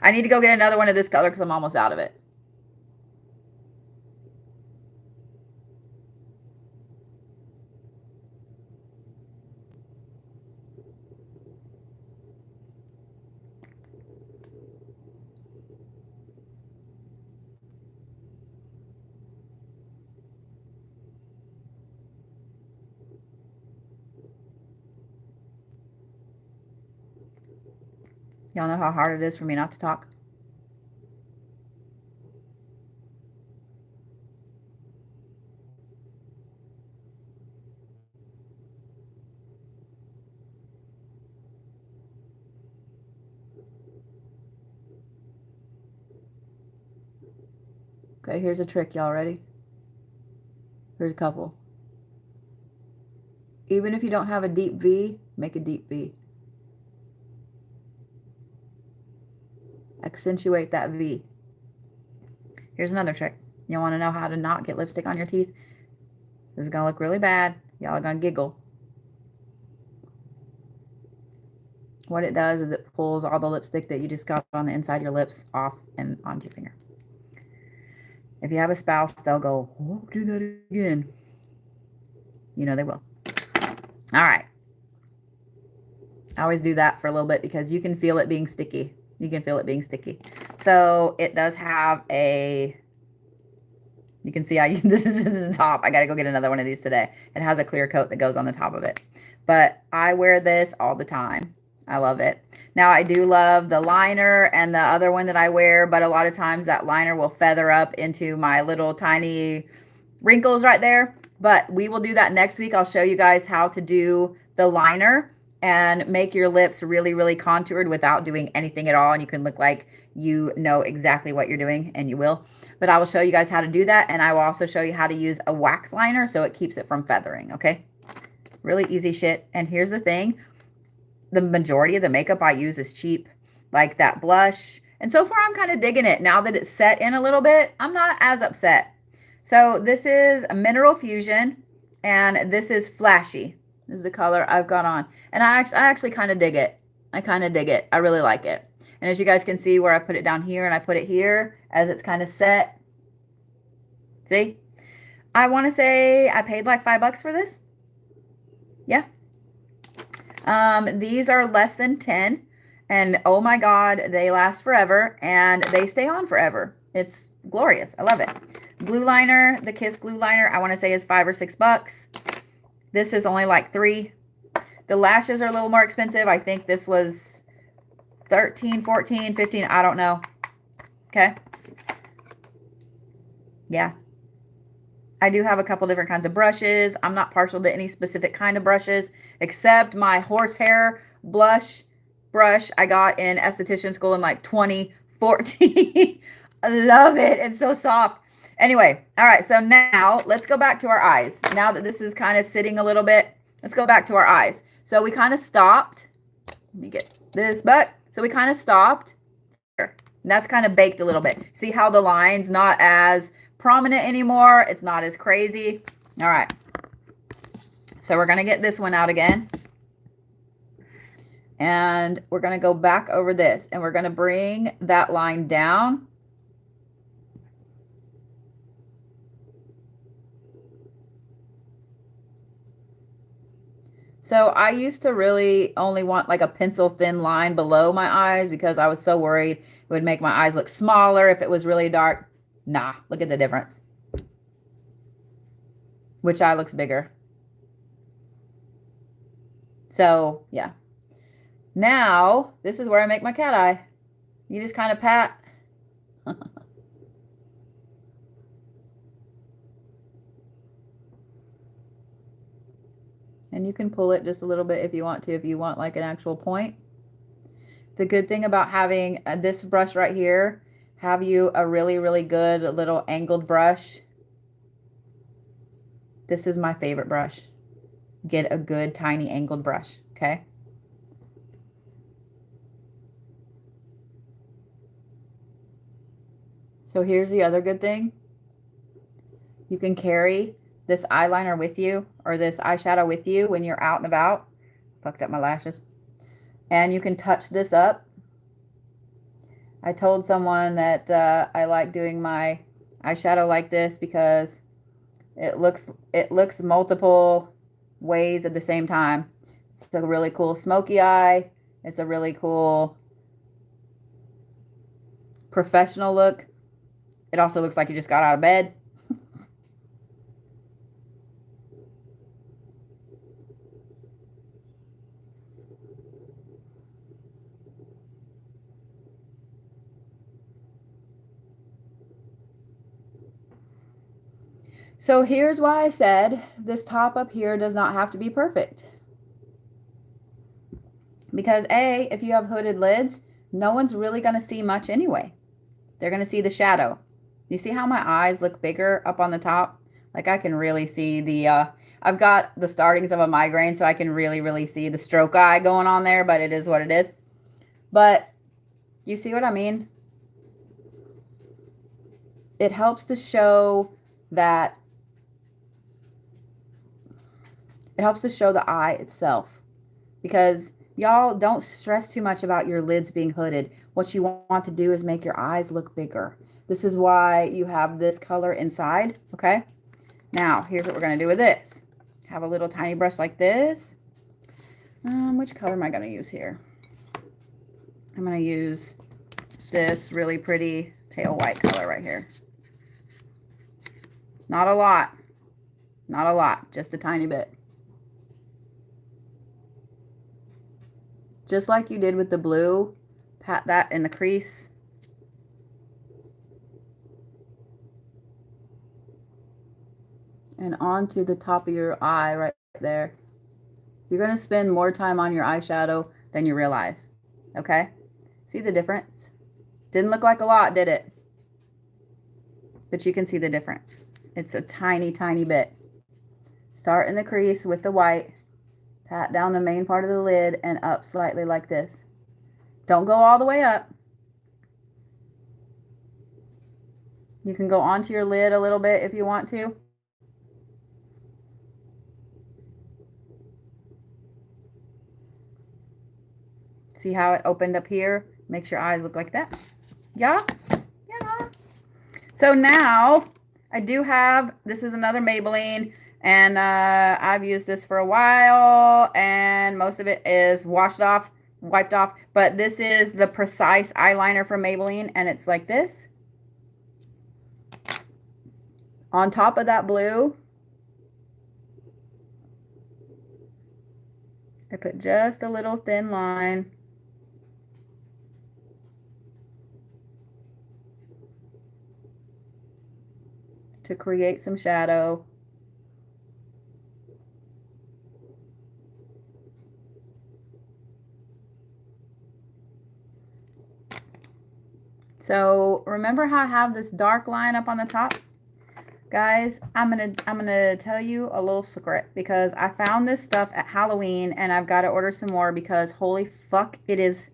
I need to go get another one of this color because I'm almost out of it. Y'all know how hard it is for me not to talk? Okay, here's a trick. Y'all ready? Here's a couple. Even if you don't have a deep V, make a deep V. Accentuate that V. Here's another trick. You want to know how to not get lipstick on your teeth? This is going to look really bad. Y'all are going to giggle. What it does is it pulls all the lipstick that you just got on the inside of your lips off and onto your finger. If you have a spouse, they'll go, oh, do that again. You know they will. All right. I always do that for a little bit because you can feel it being sticky. You can feel it being sticky. So it does have a, you can see this is the top. I got to go get another one of these today. It has a clear coat that goes on the top of it. But I wear this all the time. I love it. Now, I do love the liner and the other one that I wear, but a lot of times that liner will feather up into my little tiny wrinkles right there. But we will do that next week. I'll show you guys how to do the liner and make your lips really, really contoured without doing anything at all. And you can look like you know exactly what you're doing, and you will. But I will show you guys how to do that, and I will also show you how to use a wax liner so it keeps it from feathering, okay? Really easy shit. And here's the thing. The majority of the makeup I use is cheap, like that blush. And so far, I'm kind of digging it. Now that it's set in a little bit, I'm not as upset. So this is a Mineral Fusion, and this is Flashy. This is the color I've got on. And I actually kind of dig it. I kind of dig it. I really like it. And as you guys can see where I put it down here and I put it here as it's kind of set. See? I want to say I paid like $5 for this. Yeah. These are less than 10. And oh my God, they last forever and they stay on forever. It's glorious. I love it. Glue liner, the Kiss glue liner, I want to say is $5 or $6. This is only like $3. The lashes are a little more expensive. I think this was 13, 14, 15. I don't know. Okay. Yeah. I do have a couple different kinds of brushes. I'm not partial to any specific kind of brushes, except my horsehair blush brush I got in esthetician school in like 2014. I love it. It's so soft. Anyway, all right, so now let's go back to our eyes. Now that this is kind of sitting a little bit, let's go back to our eyes. So we kind of stopped. Let me get this back. So we kind of stopped. And that's kind of baked a little bit. See how the line's not as prominent anymore? It's not as crazy. All right. So we're going to get this one out again. And we're going to go back over this. And we're going to bring that line down. So I used to really only want like a pencil thin line below my eyes because I was so worried it would make my eyes look smaller if it was really dark. Nah, look at the difference. Which eye looks bigger? So, yeah. Now, this is where I make my cat eye. You just kind of pat. And you can pull it just a little bit if you want to, if you want like an actual point. The good thing about having this brush right here, have you a really, really good little angled brush. This is my favorite brush. Get a good tiny angled brush, okay? So here's the other good thing. You can carry this eyeliner with you or this eyeshadow with you when you're out and about. Fucked up my lashes. And you can touch this up. I told someone that I like doing my eyeshadow like this because it looks multiple ways at the same time. It's a really cool smoky eye. It's a really cool professional look. It also looks like you just got out of bed. So here's why I said this top up here does not have to be perfect. Because A, if you have hooded lids, no one's really going to see much anyway. They're going to see the shadow. You see how my eyes look bigger up on the top? Like I can really see the, I've got the startings of a migraine, so I can really, really see the stroke eye going on there, but it is what it is. But you see what I mean? It helps to show that, it helps to show the eye itself. Because y'all don't stress too much about your lids being hooded. What you want to do is make your eyes look bigger. This is why you have this color inside, okay? Now, here's what we're going to do with this. Have a little tiny brush like this. Which color am I going to use here? I'm going to use this really pretty pale white color right here. Not a lot. Not a lot. Just a tiny bit. Just like you did with the blue, pat that in the crease. And onto the top of your eye right there. You're going to spend more time on your eyeshadow than you realize. Okay? See the difference? Didn't look like a lot, did it? But you can see the difference. It's a tiny, tiny bit. Start in the crease with the white. Pat down the main part of the lid and up slightly like this. Don't go all the way up. You can go onto your lid a little bit if you want to. See how it opened up here? Makes your eyes look like that. Yeah? Yeah. So now I do have, this is another Maybelline, and I've used this for a while, and most of it is washed off, wiped off, but this is the Precise eyeliner from Maybelline, and it's like this. On top of that blue, I put just a little thin line. To create some shadow. So remember how I have this dark line up on the top? Guys, I'm gonna tell you a little secret, because I found this stuff at Halloween and I've got to order some more because holy fuck, it is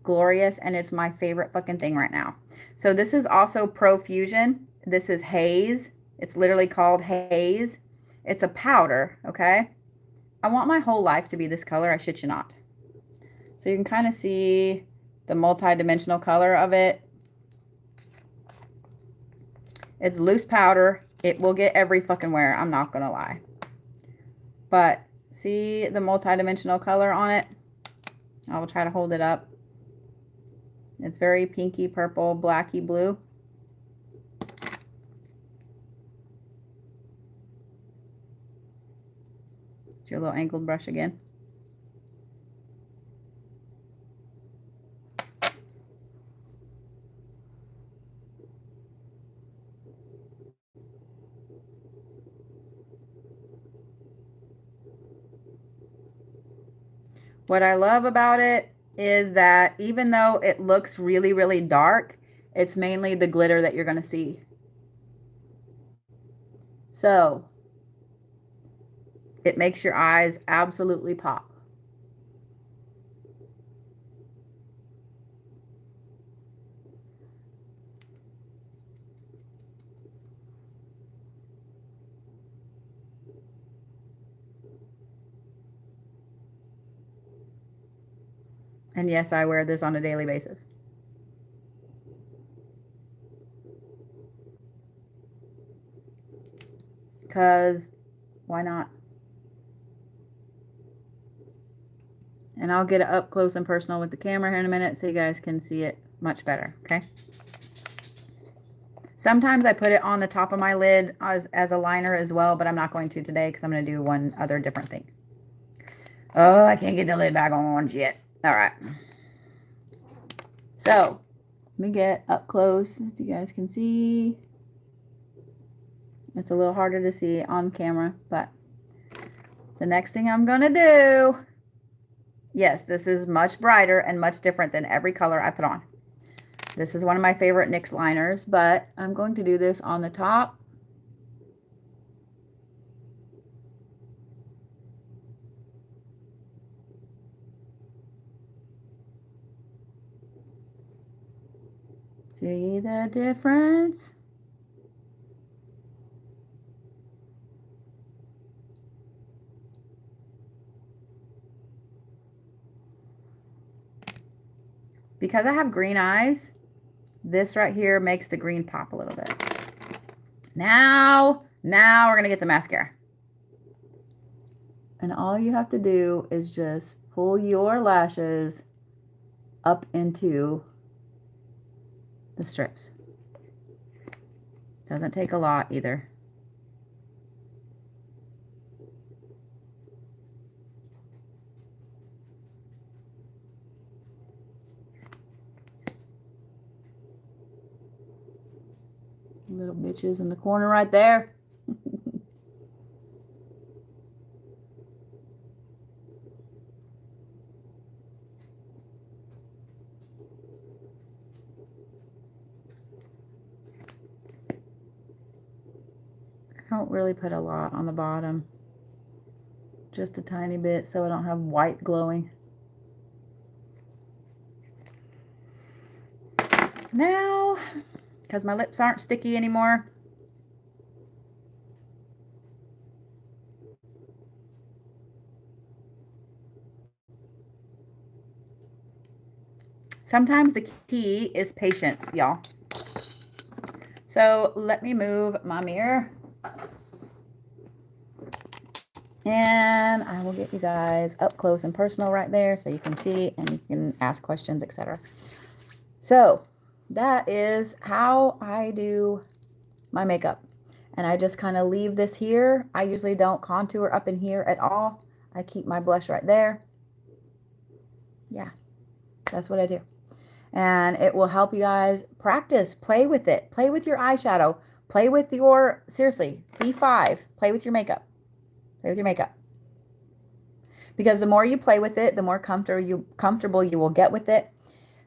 glorious and it's my favorite fucking thing right now. So this is also Profusion. This is Haze. It's literally called Haze. It's a powder, okay? I want my whole life to be this color, I shit you not. So you can kind of see the multi-dimensional color of it. It's loose powder. It will get every fucking where, I'm not gonna lie. But see the multi-dimensional color on it? I will try to hold it up. It's very pinky, purple, blacky, blue. It's your little angled brush again. What I love about it is that even though it looks really, really dark, it's mainly the glitter that you're going to see. So it makes your eyes absolutely pop. And yes, I wear this on a daily basis. Because why not? And I'll get it up close and personal with the camera here in a minute so you guys can see it much better, okay? Sometimes I put it on the top of my lid as a liner as well, but I'm not going to today because I'm going to do one other different thing. Oh, I can't get the lid back on yet. All right. So, let me get up close if you guys can see. It's a little harder to see on camera, but the next thing I'm going to do, yes, this is much brighter and much different than every color I put on. This is one of my favorite NYX liners, but I'm going to do this on the top. See the difference? Because I have green eyes, this right here makes the green pop a little bit. Now we're going to get the mascara. And all you have to do is just pull your lashes up into the strips. Doesn't take a lot either. Little bitches in the corner right there. I don't really put a lot on the bottom. Just a tiny bit so I don't have white glowing. Now, because my lips aren't sticky anymore, sometimes the key is patience, y'all. So let me move my mirror. And I will get you guys up close and personal right there so you can see and you can ask questions, etc. So that is how I do my makeup. And I just kind of leave this here. I usually don't contour up in here at all. I keep my blush right there. Yeah, that's what I do. And it will help you guys practice, play with it, play with your eyeshadow, play with your, seriously, B5, play with your makeup. Play with your makeup. Because the more you play with it, the more comfortable you will get with it.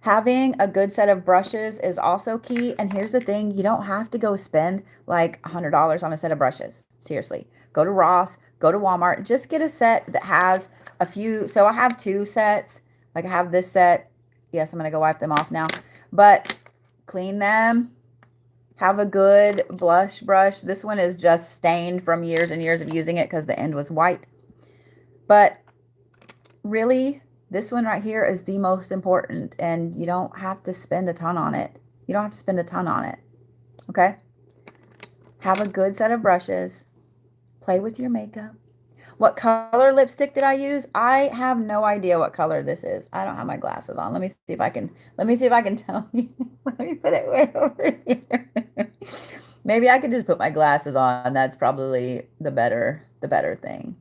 Having a good set of brushes is also key. And here's the thing, you don't have to go spend like $100 on a set of brushes. Seriously, go to Ross, go to Walmart, just get a set that has a few. So I have 2 sets. Like I have this set. Yes, I'm going to go wipe them off now. But clean them. Have a good blush brush. This one is just stained from years and years of using it because the end was white. But really, this one right here is the most important, and you don't have to spend a ton on it. You don't have to spend a ton on it. Okay? Have a good set of brushes. Play with your makeup. What color lipstick did I use? I have no idea what color this is. I don't have my glasses on. Let me see if I can tell you. Let me put it way over here. Maybe I could just put my glasses on. That's probably the better thing.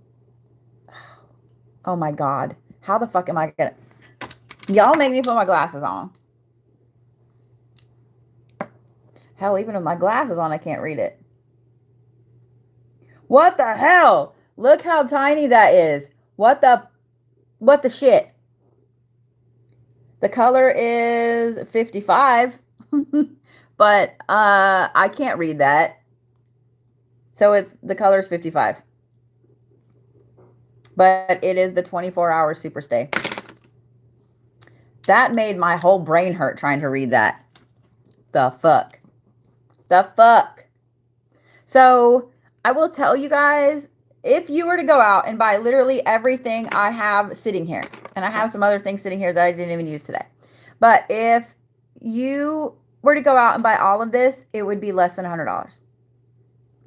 Oh my God. How the fuck am I gonna? Y'all make me put my glasses on. Hell, even with my glasses on, I can't read it. What the hell? Look how tiny that is. What the shit? The color is 55, but I can't read that. So the color is 55. But it is the 24-hour super stay. That made my whole brain hurt trying to read that. The fuck? The fuck? So I will tell you guys, if you were to go out and buy literally everything I have sitting here, and I have some other things sitting here that I didn't even use today, but if you were to go out and buy all of this, it would be less than $100.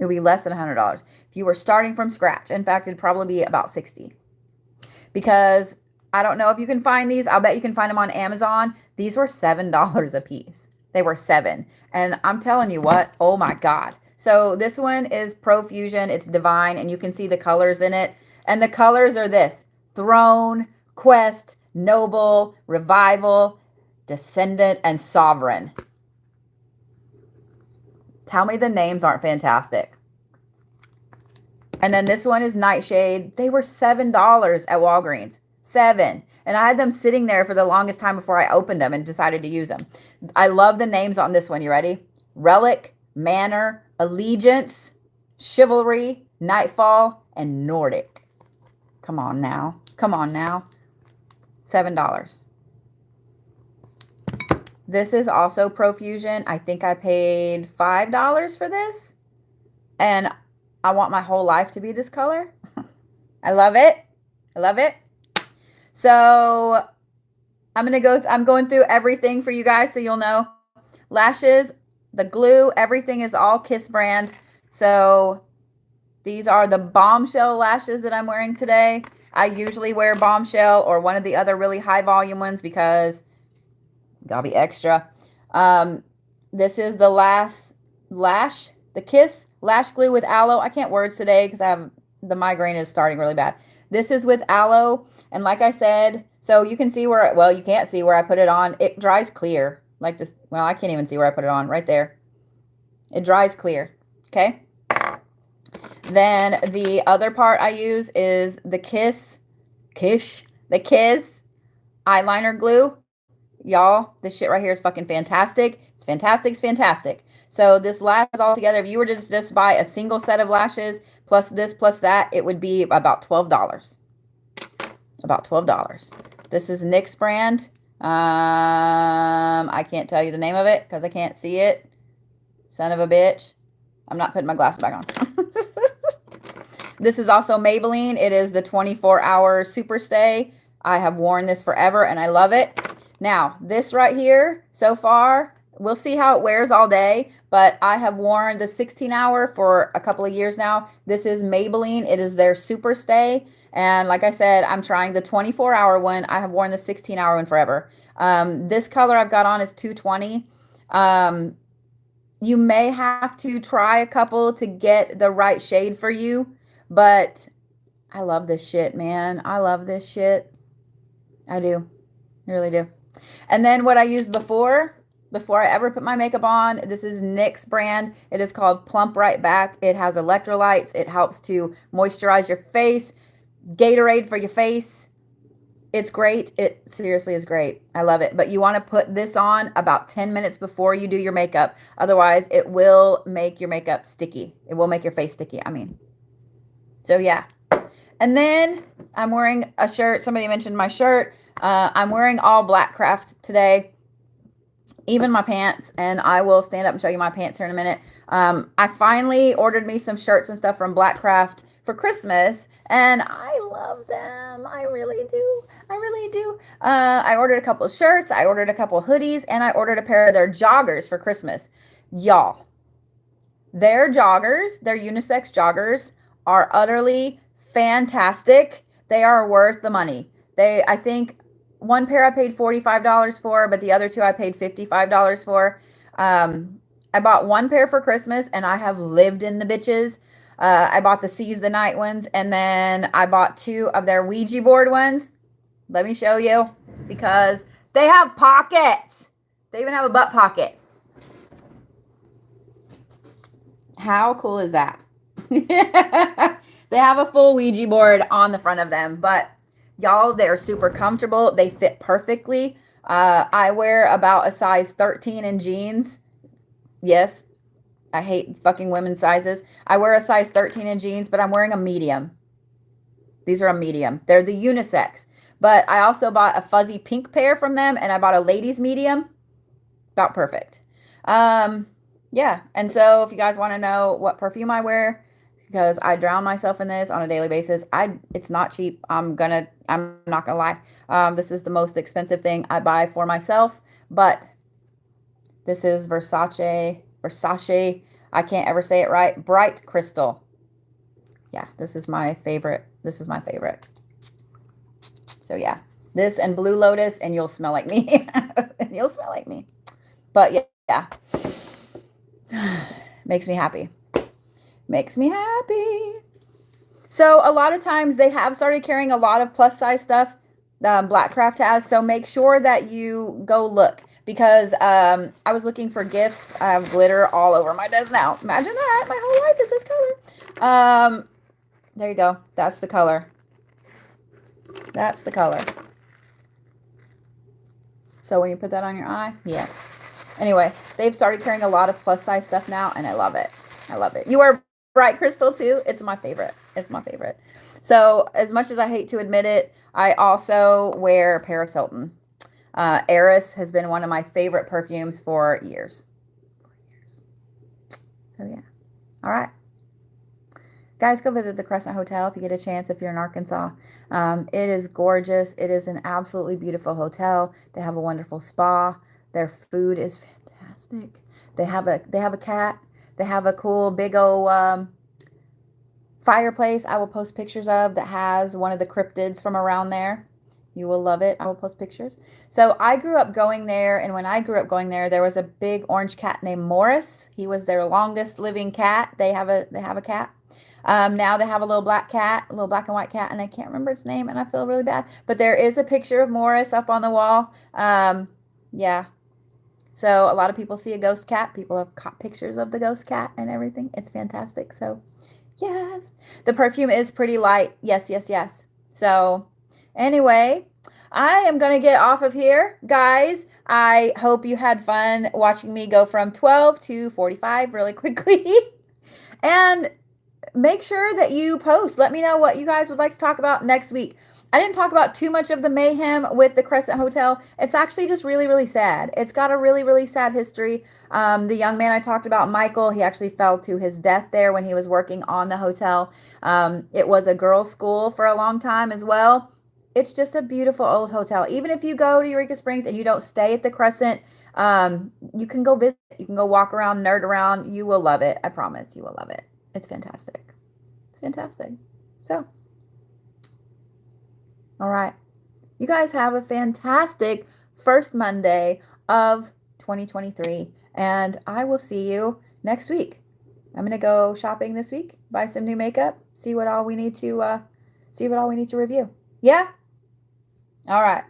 It would be less than $100 if you were starting from scratch. In fact, it'd probably be about $60. Because I don't know if you can find these. I'll bet you can find them on Amazon. These were $7 a piece. They were $7. And I'm telling you what, oh my God. So this one is Profusion. It's Divine, and you can see the colors in it. And the colors are this: Throne, Quest, Noble, Revival, Descendant, and Sovereign. Tell me the names aren't fantastic. And then this one is Nightshade. They were $7 at Walgreens. $7. And I had them sitting there for the longest time before I opened them and decided to use them. I love the names on this one. You ready? Relic, Manor, Allegiance, Chivalry, Nightfall, and Nordic. Come on now. Come on now. $7. This is also Profusion. I think I paid $5 for this. And I want my whole life to be this color. I love it. I love it. So I'm going through everything for you guys so you'll know. Lashes, the glue, everything is all Kiss brand. So these are the Bombshell lashes that I'm wearing today. I usually wear Bombshell or one of the other really high volume ones because gotta be extra. This is the Lash, the Kiss Lash Glue with Aloe. I can't words today because the migraine is starting really bad. This is with aloe, and like I said, so you can see where, well, you can't see where I put it on. It dries clear like this. Well, I can't even see where I put it on, right there. It dries clear, okay? Then the other part I use is the Kiss eyeliner glue. Y'all, this shit right here is fucking fantastic. It's fantastic. It's fantastic. So this lash all together, if you were to just buy a single set of lashes plus this plus that, it would be about $12. About $12. This is NYX brand. I can't tell you the name of it because I can't see it. Son of a bitch. I'm not putting my glasses back on. This is also Maybelline. It is the 24-hour Super Stay. I have worn this forever and I love it. Now, this right here, so far, we'll see how it wears all day, but I have worn the 16-hour for a couple of years now. This is Maybelline. It is their Super Stay. And like I said, I'm trying the 24-hour one. I have worn the 16-hour one forever. This color I've got on is 220. You may have to try a couple to get the right shade for you, but I love this shit, man. I love this shit. I do. I really do. And then what I used before I ever put my makeup on, this is NYX brand. It is called Plump Right Back. It has electrolytes. It helps to moisturize your face. Gatorade for your face. It's great. It seriously is great. I love it. But you want to put this on about 10 minutes before you do your makeup. Otherwise, it will make your makeup sticky. It will make your face sticky, I mean. So, yeah. And then I'm wearing a shirt. Somebody mentioned my shirt. I'm wearing all black craft today, even my pants, and I will stand up and show you my pants here in a minute. I finally ordered me some shirts and stuff from Black Craft for Christmas, and I love them. I really do. I really do. I ordered a couple of shirts, I ordered a couple of hoodies, and I ordered a pair of their joggers for Christmas. Y'all, their joggers, their unisex joggers, are utterly fantastic. They are worth the money. I think one pair I paid $45 for, but the other two I paid $55 for. I bought one pair for Christmas, and I have lived in the bitches. I bought the Seize the Night ones, and then I bought two of their Ouija board ones. Let me show you, because they have pockets. They even have a butt pocket. How cool is that? They have a full Ouija board on the front of them, but y'all, they're super comfortable. They fit perfectly. I wear about a size 13 in jeans. Yes, I hate fucking women's sizes. I wear a size 13 in jeans, but I'm wearing a medium. These are a medium. They're the unisex. But I also bought a fuzzy pink pair from them, and I bought a ladies medium. About perfect. Yeah, and so if you guys want to know what perfume I wear, because I drown myself in this on a daily basis. It's not cheap. I'm not gonna lie. This is the most expensive thing I buy for myself, but this is Versace. I can't ever say it right. Bright Crystal. Yeah, this is my favorite. This is my favorite. So yeah, this and Blue Lotus, and you'll smell like me. You'll smell like me. But yeah. Makes me happy. Makes me happy. So a lot of times they have started carrying a lot of plus size stuff. Black Craft has. So make sure that you go look, because I was looking for gifts. I have glitter all over my desk now. Imagine that. My whole life is this color. There you go. That's the color. That's the color. So when you put that on your eye, yeah. Anyway, they've started carrying a lot of plus size stuff now, and I love it. I love it. You wear Bright Crystal too? It's my favorite. It's my favorite. So as much as I hate to admit it, I also wear Paris Hilton. Eris has been one of my favorite perfumes for years. So yeah. All right. Guys, go visit the Crescent Hotel if you get a chance, if you're in Arkansas. It is gorgeous. It is an absolutely beautiful hotel. They have a wonderful spa. Their food is fantastic. They have a cat. They have a cool big old fireplace I will post pictures of that has one of the cryptids from around there. You will love it. I will post pictures. So I grew up going there, and when I grew up going there, there was a big orange cat named Morris. He was their longest living cat. They have a cat. Now they have a little black cat, a little black and white cat, and I can't remember its name, and I feel really bad. But there is a picture of Morris up on the wall. Yeah. So a lot of people see a ghost cat. People have caught pictures of the ghost cat and everything. It's fantastic. So yes, the perfume is pretty light. Yes, yes, yes. So anyway, I am going to get off of here, guys. I hope you had fun watching me go from 12 to 45 really quickly. And make sure that you post. Let me know what you guys would like to talk about next week. I didn't talk about too much of the mayhem with the Crescent Hotel. It's actually just really, really sad. It's got a really, really sad history. The young man I talked about, Michael, he actually fell to his death there when he was working on the hotel. It was a girls' school for a long time as well. It's just a beautiful old hotel. Even if you go to Eureka Springs and you don't stay at the Crescent, you can go visit. You can go walk around, nerd around. You will love it. I promise you will love it. It's fantastic. It's fantastic. So, all right. You guys have a fantastic first Monday of 2023, and I will see you next week. I'm going to go shopping this week, buy some new makeup, see what all we need to review. Yeah? All right.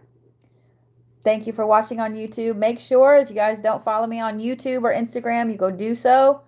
Thank you for watching on YouTube. Make sure if you guys don't follow me on YouTube or Instagram, you go do so.